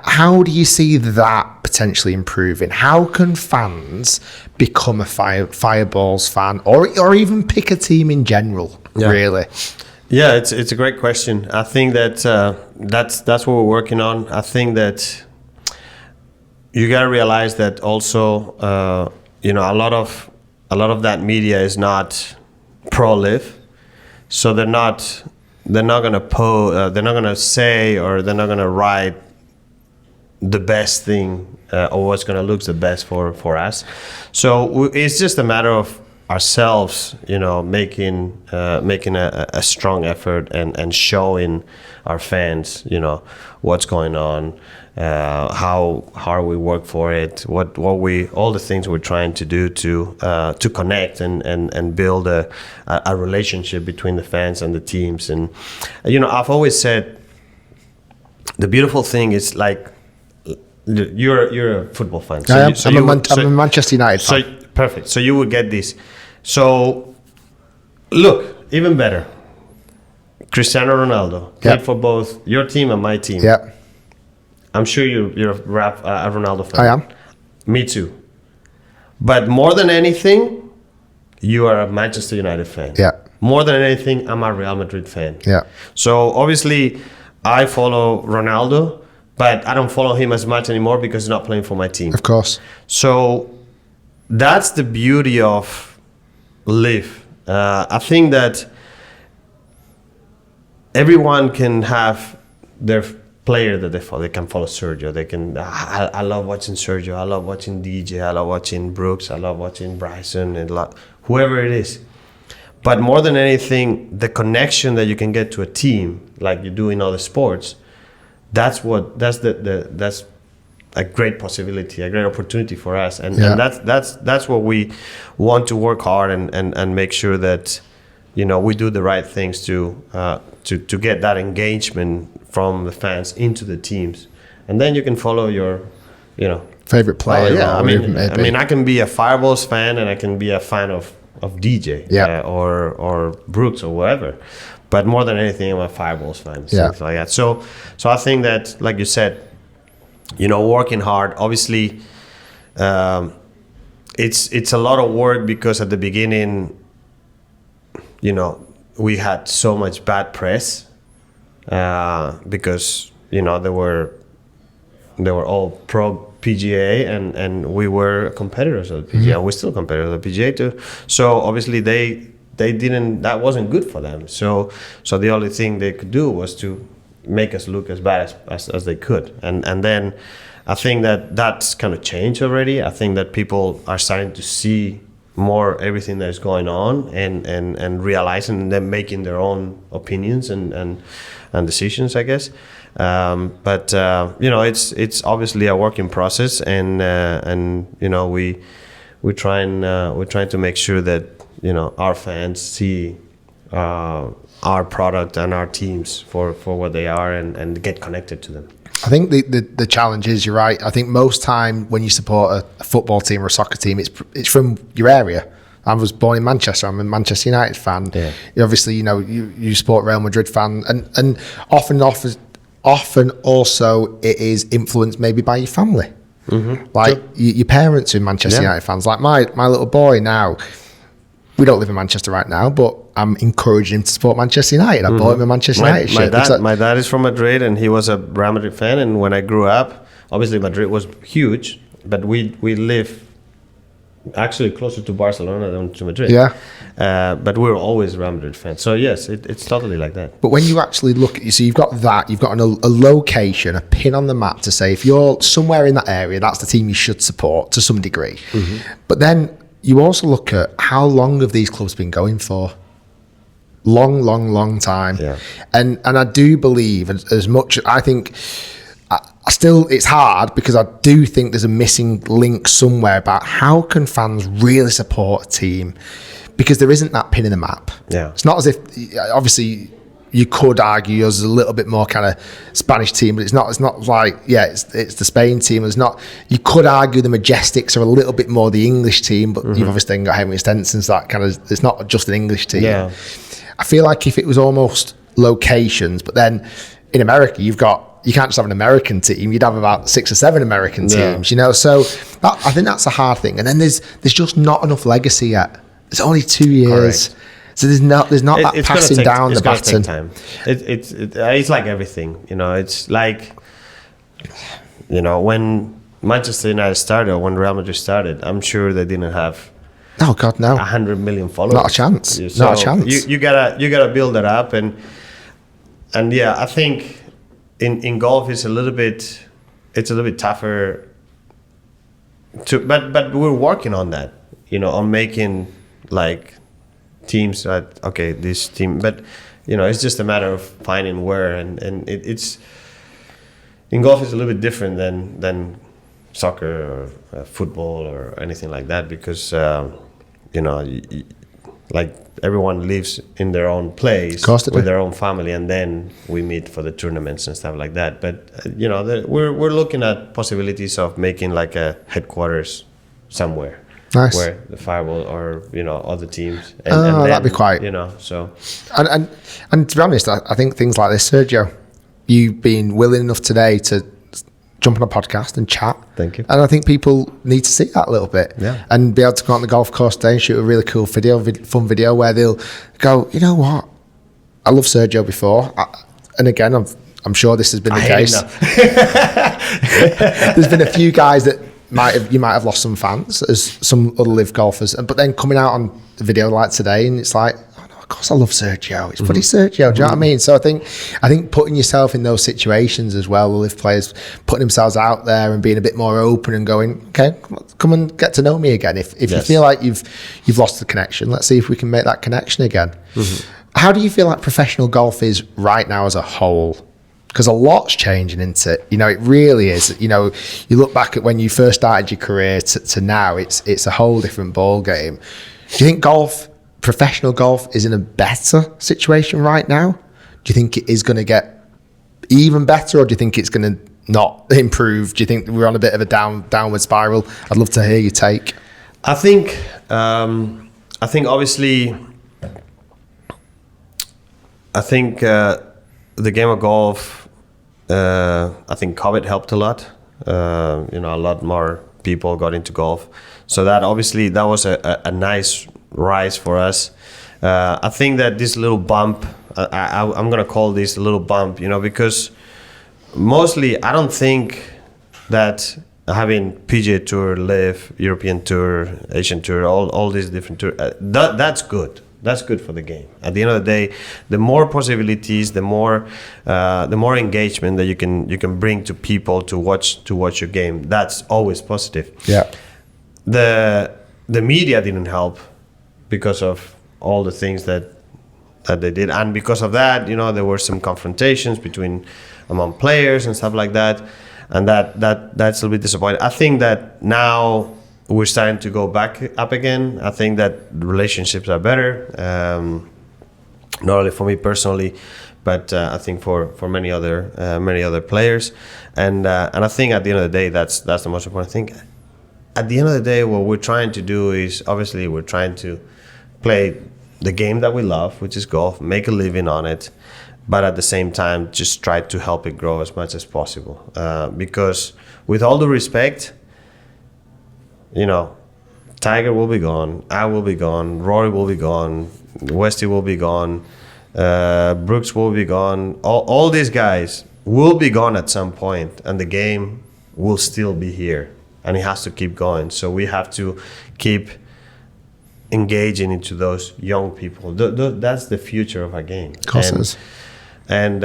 How do you see that potentially improving? How can fans become a Fireballs fan, or even pick a team in general, really? Yeah, it's a great question. I think that that's what we're working on. I think that you gotta realize that also, you know, a lot of that media is not pro LIV, so they're not gonna say, or they're not gonna write the best thing or what's gonna look the best for us. So it's just a matter of ourselves, you know, making a strong effort and showing our fans, you know, what's going on, how hard we work for it, all the things we're trying to do to connect and build a relationship between the fans and the teams. And you know, I've always said the beautiful thing is, like, you're a football fan. I'm a Manchester United fan. So perfect. So you would get this. So look, even better. Cristiano Ronaldo played for both your team and my team. Yeah. I'm sure you're a Ronaldo fan. I am. Me too. But more than anything, you are a Manchester United fan. Yeah. More than anything, I'm a Real Madrid fan. Yeah. So obviously, I follow Ronaldo, but I don't follow him as much anymore because he's not playing for my team. Of course. So that's the beauty of LIV. I think that everyone can have their player that they follow. They can follow Sergio. They can. I love watching Sergio. I love watching DJ. I love watching Brooks. I love watching Bryson and whoever it is. But more than anything, the connection that you can get to a team, like you do in other sports, that's a great possibility, a great opportunity for us, and that's what we want to work hard and make sure that, you know, we do the right things to get that engagement from the fans into the teams, and then you can follow your, you know, favorite player. I mean, I can be a Fireballs fan and I can be a fan of DJ, or Brooks or whatever. But more than anything, I'm a Fireballs fan, things like that. So I think that, like you said, you know, working hard. Obviously, it's a lot of work because at the beginning, you know, we had so much bad press because, you know, they were all pro PGA and we were competitors of the PGA. Mm-hmm. We're still competitors of the PGA too. So obviously they didn't. That wasn't good for them. So the only thing they could do was to make us look as bad as they could. And then I think that's kind of changed already. I think that people are starting to see more everything that's going on and realizing and then making their own opinions and decisions, I guess. But you know, it's obviously a working process, and you know, we're trying to make sure that, you know, our fans see our product and our teams for what they are and get connected to them. I think the challenge is, you're right. I think most time when you support a football team or a soccer team, it's from your area. I was born in Manchester. I'm a Manchester United fan. Yeah. Obviously, you know, you support Real Madrid fan, and often also it is influenced maybe by your family. Mm-hmm. Like your parents are Manchester United fans. Like my little boy now. We don't live in Manchester right now, but I'm encouraging him to support Manchester United. I bought him a Manchester United shirt. My dad is from Madrid, and he was a Real Madrid fan. And when I grew up, obviously Madrid was huge, but we live actually closer to Barcelona than to Madrid. Yeah. But we were always Real Madrid fans. So yes, it's totally like that. But when you actually look at you, so you've got a location, a pin on the map to say if you're somewhere in that area, that's the team you should support to some degree. Mm-hmm. But then you also look at how long have these clubs been going for? Long time. Yeah. And I do believe, as much, I think, it's hard because I do think there's a missing link somewhere about how can fans really support a team, because there isn't that pin in the map. Yeah. It's not as if, obviously, you could argue yours is a little bit more kind of Spanish team, but it's not like, it's the Spain team. It's not, you could argue the Majestics are a little bit more the English team, but you've obviously then got Henry Stenson, so that kind of, it's not just an English team. Yeah. I feel like if it was almost locations, but then in America, you can't just have an American team. You'd have about 6 or 7 American teams, you know. So I think that's a hard thing. And then there's just not enough legacy yet. It's only 2 years. Correct. So there's not that passing down the baton. It's like everything, you know. It's like, you know, when Manchester United started, or when Real Madrid started, I'm sure they didn't have. Oh God, no! 100 million followers. Not a chance. So not a chance. You gotta build that up, and yeah, I think in golf it's a little bit tougher. But we're working on that. On making like teams that this team, but it's just a matter of finding where, and it's in golf it's a little bit different than soccer or football or anything like that, because like everyone lives in their own place with their own family, and then we meet for the tournaments and stuff like that. But we're looking at possibilities of making like a headquarters somewhere. Nice. Where the Fireball or other teams. And then, that'd be quite. So. And to be honest, I think things like this, Sergio, you being willing enough today to jump on a podcast and chat. Thank you. And I think people need to see that a little bit. Yeah. And be able to go on the golf course today and shoot a really cool fun video where they'll go, you know what? I love Sergio before. And again, I'm sure this has been the case. There's been a few guys that you might have lost some fans as some other LIV golfers, but then coming out on the video like today, and it's like, oh no, of course I love Sergio. It's bloody Sergio. Do you know what I mean? So I think putting yourself in those situations as well, the LIV players putting themselves out there and being a bit more open and going, okay, come and get to know me again. If you feel like you've lost the connection, let's see if we can make that connection again. How do you feel like professional golf is right now as a whole? Because a lot's changing, isn't it? It really is. You look back at when you first started your career to now, it's a whole different ball game. Do you think professional golf is in a better situation right now? Do you think it is going to get even better, or do you think it's going to not improve? Do you think we're on a bit of a downward spiral? I'd love to hear your take. I think obviously, the game of golf, I think COVID helped a lot. A lot more people got into golf. So that was a nice rise for us. I think that this little bump, I'm going to call this a little bump, because mostly I don't think that having PGA Tour, LIV, European Tour, Asian Tour, all these different tours, that's good. That's good for the game. At the end of the day, the more possibilities, the more engagement that you can bring to people to watch your game. That's always positive. Yeah. The media didn't help because of all the things that they did, and because of that, there were some confrontations among players and stuff like that, and that's a little bit disappointing. I think that now we're starting to go back up again. I think that relationships are better, not only for me personally, but I think for many other players. And I think at the end of the day, that's the most important thing. At the end of the day, what we're trying to do is, obviously, we're trying to play the game that we love, which is golf, make a living on it, but at the same time, just try to help it grow as much as possible. Because with all due respect, Tiger will be gone, I will be gone, Rory will be gone, Westy will be gone, Brooks will be gone. All these guys will be gone at some point, and the game will still be here, and it has to keep going. So we have to keep engaging into those young people. That's the future of our game. Of course it is. And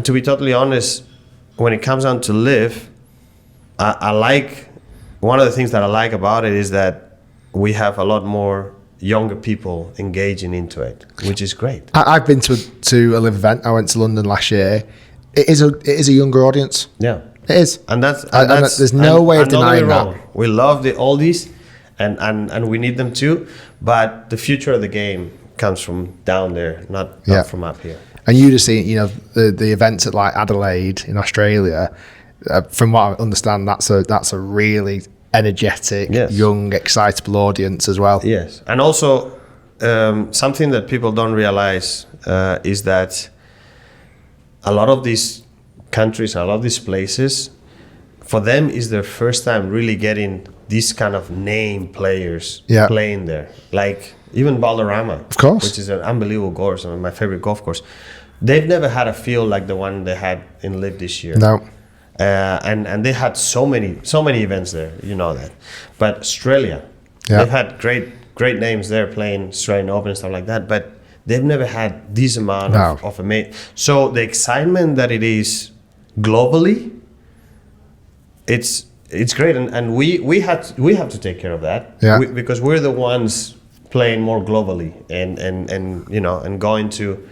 to be totally honest, when it comes down to LIV, I like. One of the things that I like about it is that we have a lot more younger people engaging into it, which is great. I've been to a LIV event. I went to London last year. It is a younger audience. Yeah, it is, and that's there's no way of denying that. We love the oldies, and we need them too. But the future of the game comes from down there, not from up here. And you just see, the events at like Adelaide in Australia. From what I understand, that's a really energetic, young, excitable audience as well. Yes, and also something that people don't realize is that a lot of these countries, a lot of these places, for them is their first time really getting these kind of name players playing there. Like even Valderrama, of course, which is an unbelievable course, my favorite golf course. They've never had a field like the one they had in LIV this year. No. and they had so many events there. You know that, but Australia, they've had great names there playing Australian Open and stuff like that, but they've never had this amount of amazing. So the excitement that it is globally, it's great, and we have to take care of that because we're the ones playing more globally and you know, and going to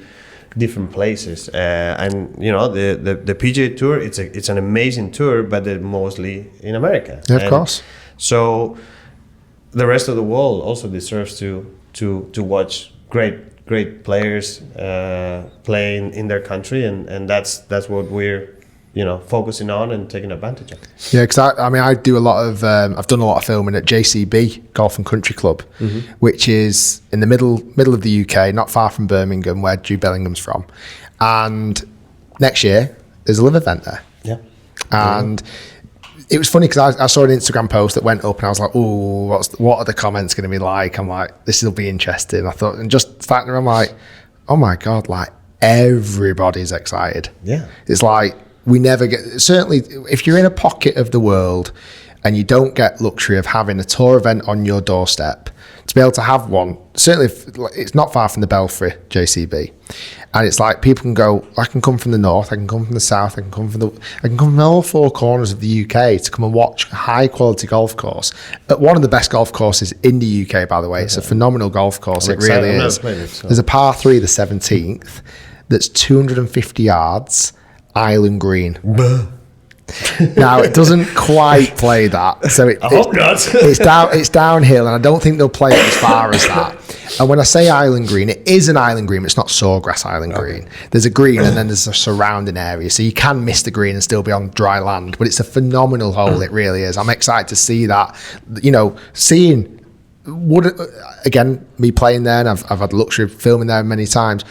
different places, and you know, the PGA Tour, it's an amazing tour, but they're mostly in America. Yeah, of course. So the rest of the world also deserves to watch great players playing in their country, and that's what we're, you know, focusing on and taking advantage of. Yeah, because I do a lot of I've done a lot of filming at JCB Golf and Country Club, which is in the middle of the UK, not far from Birmingham, where Jude Bellingham's from. And next year there's a LIV event there. Yeah, and it was funny because I saw an Instagram post that went up, and I was like, "Oh, what are the comments going to be like?" I'm like, "This will be interesting." I thought, and just sat there, I'm like, "Oh my god!" Like everybody's excited. Yeah, it's like. We never get, certainly if you're in a pocket of the world and you don't get luxury of having a tour event on your doorstep, to be able to have one, certainly it's not far from the Belfry JCB, and it's like people can go, I can come from the north, I can come from the south, I can come from all four corners of the UK to come and watch a high quality golf course at one of the best golf courses in the UK, by the way. It's a phenomenal golf course. It really is. There's a par 3, the 17th, that's 250 yards, island green. Now it doesn't quite play that, so I hope not. It's downhill, and I don't think they'll play it as far as that. And when I say island green, it is an island green, but it's not sawgrass island green. There's a green, and then there's a surrounding area, so you can miss the green and still be on dry land. But it's a phenomenal hole. It really is. I'm excited to see that. You know, seeing again, me playing there, and I've had the luxury of filming there many times.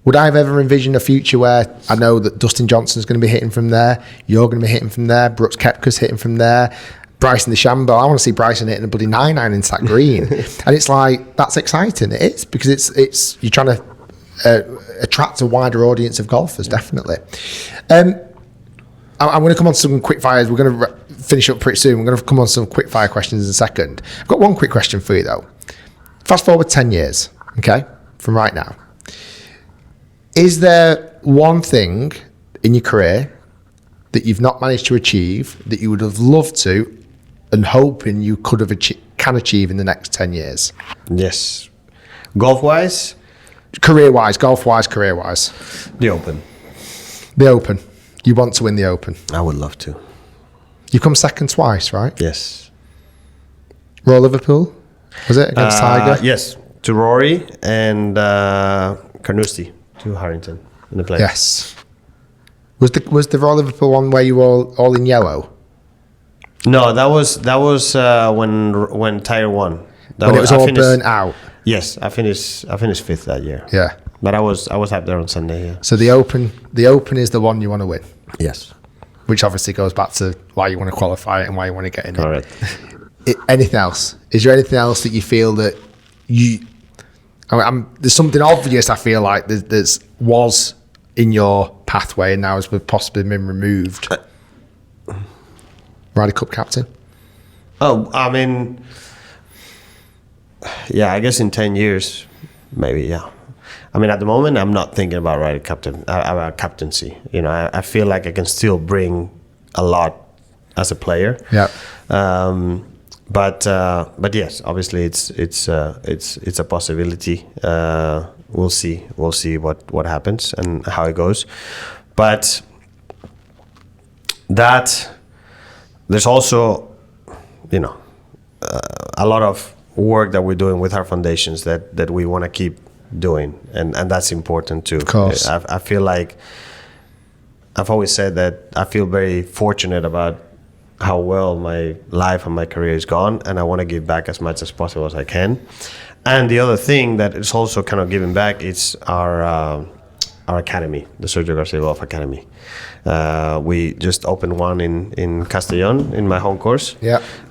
Would I have ever envisioned a future where I know that Dustin Johnson's going to be hitting from there, you're going to be hitting from there, Brooks Koepka's hitting from there, Bryson DeChambeau, I want to see Bryson hitting a bloody 9-iron into that green. And it's like, that's exciting. It is, because it's you're trying to attract a wider audience of golfers, definitely. I'm going to come on to some quick fires. We're going to finish up pretty soon. We're going to come on to some quick fire questions in a second. I've got one quick question for you though. Fast forward 10 years, okay, from right now. Is there one thing in your career that you've not managed to achieve that you would have loved to and hoping you could have can achieve in the next 10 years? Yes. Golf-wise? Career-wise, golf-wise, career-wise. The Open. The Open. You want to win the Open? I would love to. You come second twice, right? Yes. Royal Liverpool? Was it against Tiger? Yes. To Rory and Carnoustie. To Harrington in the play. Yes. Was the Royal Liverpool one where you were all in yellow? No, that was when Tiger won. When it was all burnt out. Yes, I finished fifth that year. Yeah. But I was up there on Sunday. Yeah. So the Open is the one you want to win. Yes. Which obviously goes back to why you want to qualify it and why you want to get in it. All right. Anything else? Is there anything else that you feel that you? There's something obvious I feel like there's was in your pathway and now has possibly been removed. Ryder Cup captain? Oh, I mean, yeah, I guess in 10 years, maybe, yeah. I mean, at the moment, I'm not thinking about Ryder captaincy. You know, I feel like I can still bring a lot as a player. Yeah. But yes, obviously it's a possibility. We'll see what happens and how it goes. But that there's also, you know, a lot of work that we're doing with our foundations that we want to keep doing, and that's important too. Of course. I feel like I've always said that I feel very fortunate about how well my life and my career is gone, and I want to give back as much as possible as I can. And the other thing that is also kind of giving back is our academy, the Sergio Garcia Golf Academy. We just opened one in Castellón, in my home course,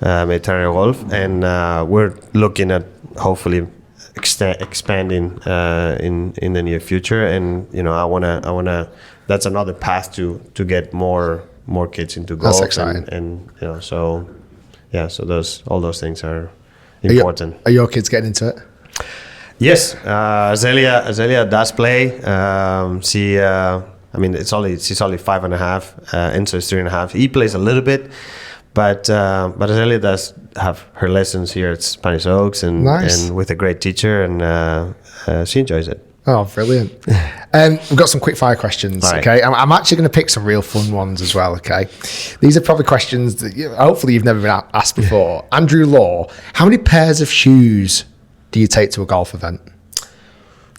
Mediterranean Golf, and we're looking at hopefully expanding in the near future. And you know, I wanna. That's another path to get more more kids into golf. That's exciting. And you know, so yeah, so all those things are important. Are your kids getting into it? Yes, Azelia does play. She's only 5.5. Enzo is 3.5. He plays a little bit, but Azelia does have her lessons here at Spanish Oaks and with a great teacher, and she enjoys it. Oh, brilliant. We've got some quick fire questions, right. Okay? I'm actually going to pick some real fun ones as well, okay? These are probably questions that hopefully you've never been asked before. Andrew Law, how many pairs of shoes do you take to a golf event?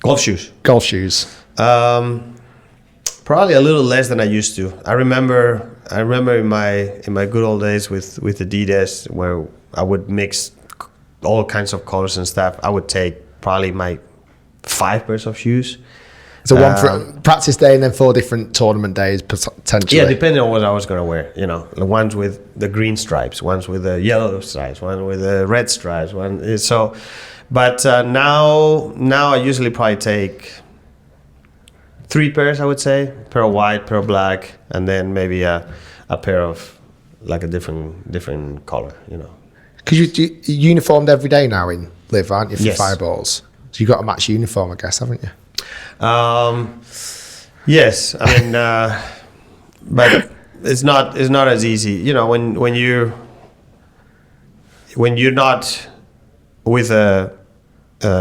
Golf shoes. Golf shoes. Probably a little less than I used to. I remember in my good old days with Adidas, where I would mix all kinds of colors and stuff. I would take probably my 5 pairs of shoes. So one for practice day and then 4 different tournament days potentially. Yeah, depending on what I was going to wear. You know, the ones with the green stripes, ones with the yellow stripes, one with the red stripes. But now I usually probably take 3 pairs. I would say, pair of white, pair of black, and then maybe a pair of like a different color. You know, because you're uniformed every day now in LIV, aren't you? For yes. Fireballs. So you got a match uniform, I guess, haven't you? Yes, I mean, but it's not as easy. You know, when you're not with a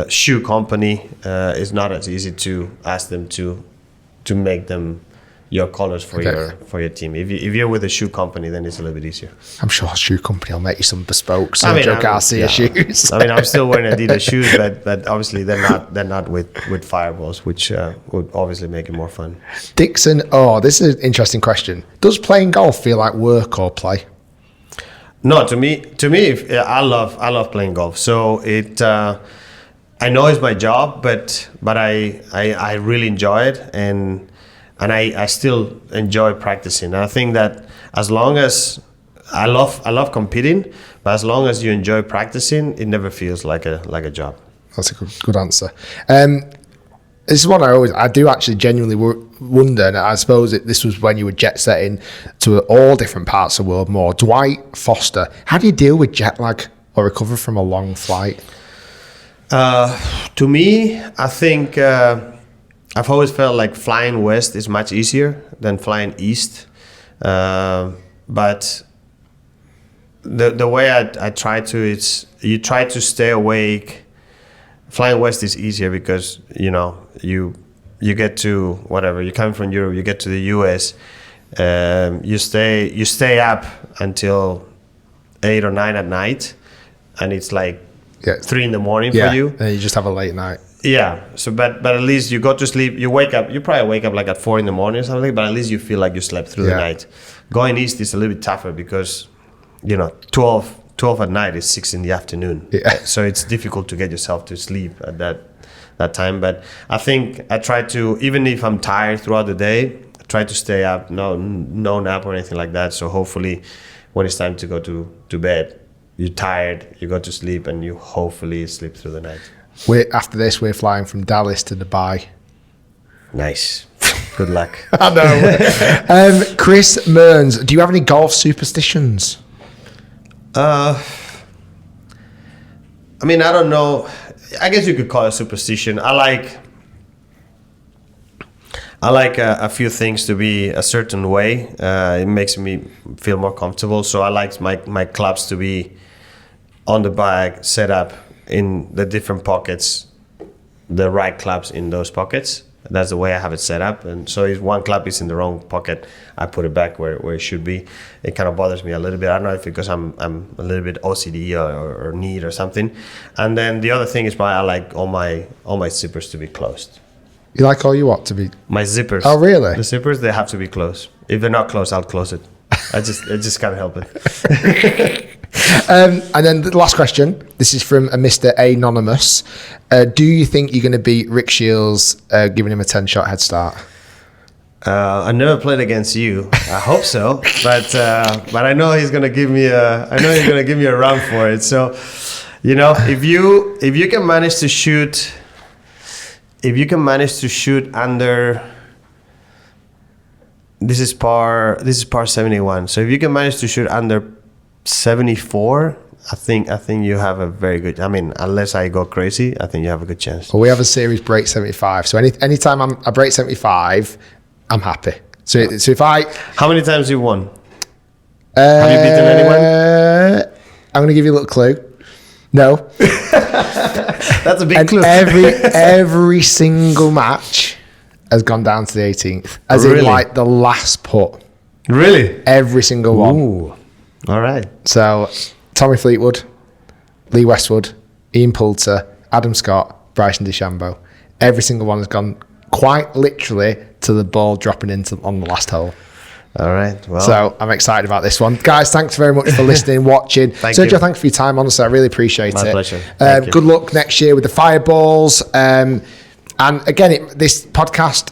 shoe company, it's not as easy to ask them to make them your colors for your team. If you're with a shoe company, then it's a little bit easier. I'm sure a shoe company will make you some bespoke Sergio Garcia shoes. I mean, I'm still wearing Adidas shoes, but obviously they're not with Fireballs, which would obviously make it more fun. Dixon, this is an interesting question. Does playing golf feel like work or play? No, to me, I love playing golf. So I know it's my job, but I really enjoy it, and I still enjoy practicing. And I think that as long as I love competing, but as long as you enjoy practicing, it never feels like a job. That's a good answer. This is one I do actually genuinely wonder, and I suppose this was when you were jet setting to all different parts of the world more. Dwight Foster, how do you deal with jet lag or recover from a long flight? To me, I think I've always felt like flying west is much easier than flying east. But the way I try to, it's you try to stay awake. Flying west is easier because, you know, you get to whatever, you come from Europe, you get to the US, you stay up until 8 or 9 at night, and it's like 3 in the morning for you. And you just have a late night. Yeah. So, but at least you go to sleep. You wake up. You probably wake up like at 4 in the morning or something. But at least you feel like you slept through the night. Going east is a little bit tougher because, you know, 12 at night is 6 in the afternoon. Yeah. So it's difficult to get yourself to sleep at that time. But I think I try to, even if I'm tired throughout the day, I try to stay up. No nap or anything like that. So hopefully, when it's time to go to bed, you're tired. You go to sleep, and you hopefully sleep through the night. After this, we're flying from Dallas to Dubai. Nice. Good luck. I know. Chris Mearns, do you have any golf superstitions? I mean, I don't know. I guess you could call it superstition. I like a few things to be a certain way. It makes me feel more comfortable. So I like my clubs to be on the bag, set up in the different pockets, the right clubs in those pockets. That's the way I have it set up. And so if one club is in the wrong pocket, I put it back where it should be. It kind of bothers me a little bit. I don't know if because I'm a little bit OCD or neat or something. And then the other thing is I like all my zippers to be closed. You like all you what to be? My zippers. Oh, really? The zippers, they have to be closed. If they're not closed, I'll close it. I just can't help it. And then the last question. This is from a Mr. Anonymous. Do you think you're going to beat Rick Shiels, giving him a 10-shot head start? I never played against you. I hope so, but I know he's going to give me a run for it. So, you know, if you can manage to shoot. If you can manage to shoot under this is par 71. So if you can manage to shoot under 74, I think you have a very good. I mean, unless I go crazy, I think you have a good chance. Well, we have a series break 75. So anytime I break 75, I'm happy. So if I... How many times have you won? Have you beaten anyone? I'm going to give you a little clue. No. That's a big and clue. every single match has gone down to the 18th. As in like the last putt. Really? Every single one. Ooh. All right. So Tommy Fleetwood, Lee Westwood, Ian Poulter, Adam Scott, Bryson DeChambeau. Every single one has gone quite literally to the ball dropping into on the last hole. All right. Well, so I'm excited about this one. Guys, thanks very much for listening, watching. Sergio, thanks for your time. Honestly, I really appreciate it. My pleasure. Good luck next year with the Fireballs. And again, this podcast,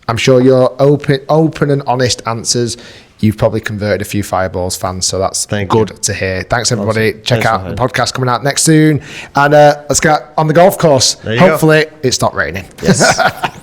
I'm sure your open and honest answers, you've probably converted a few Fireballs fans, so that's good to hear. Thanks, everybody. Awesome. Check out the podcast coming out next soon. And let's get on the golf course. Hopefully, it stopped raining. Yes.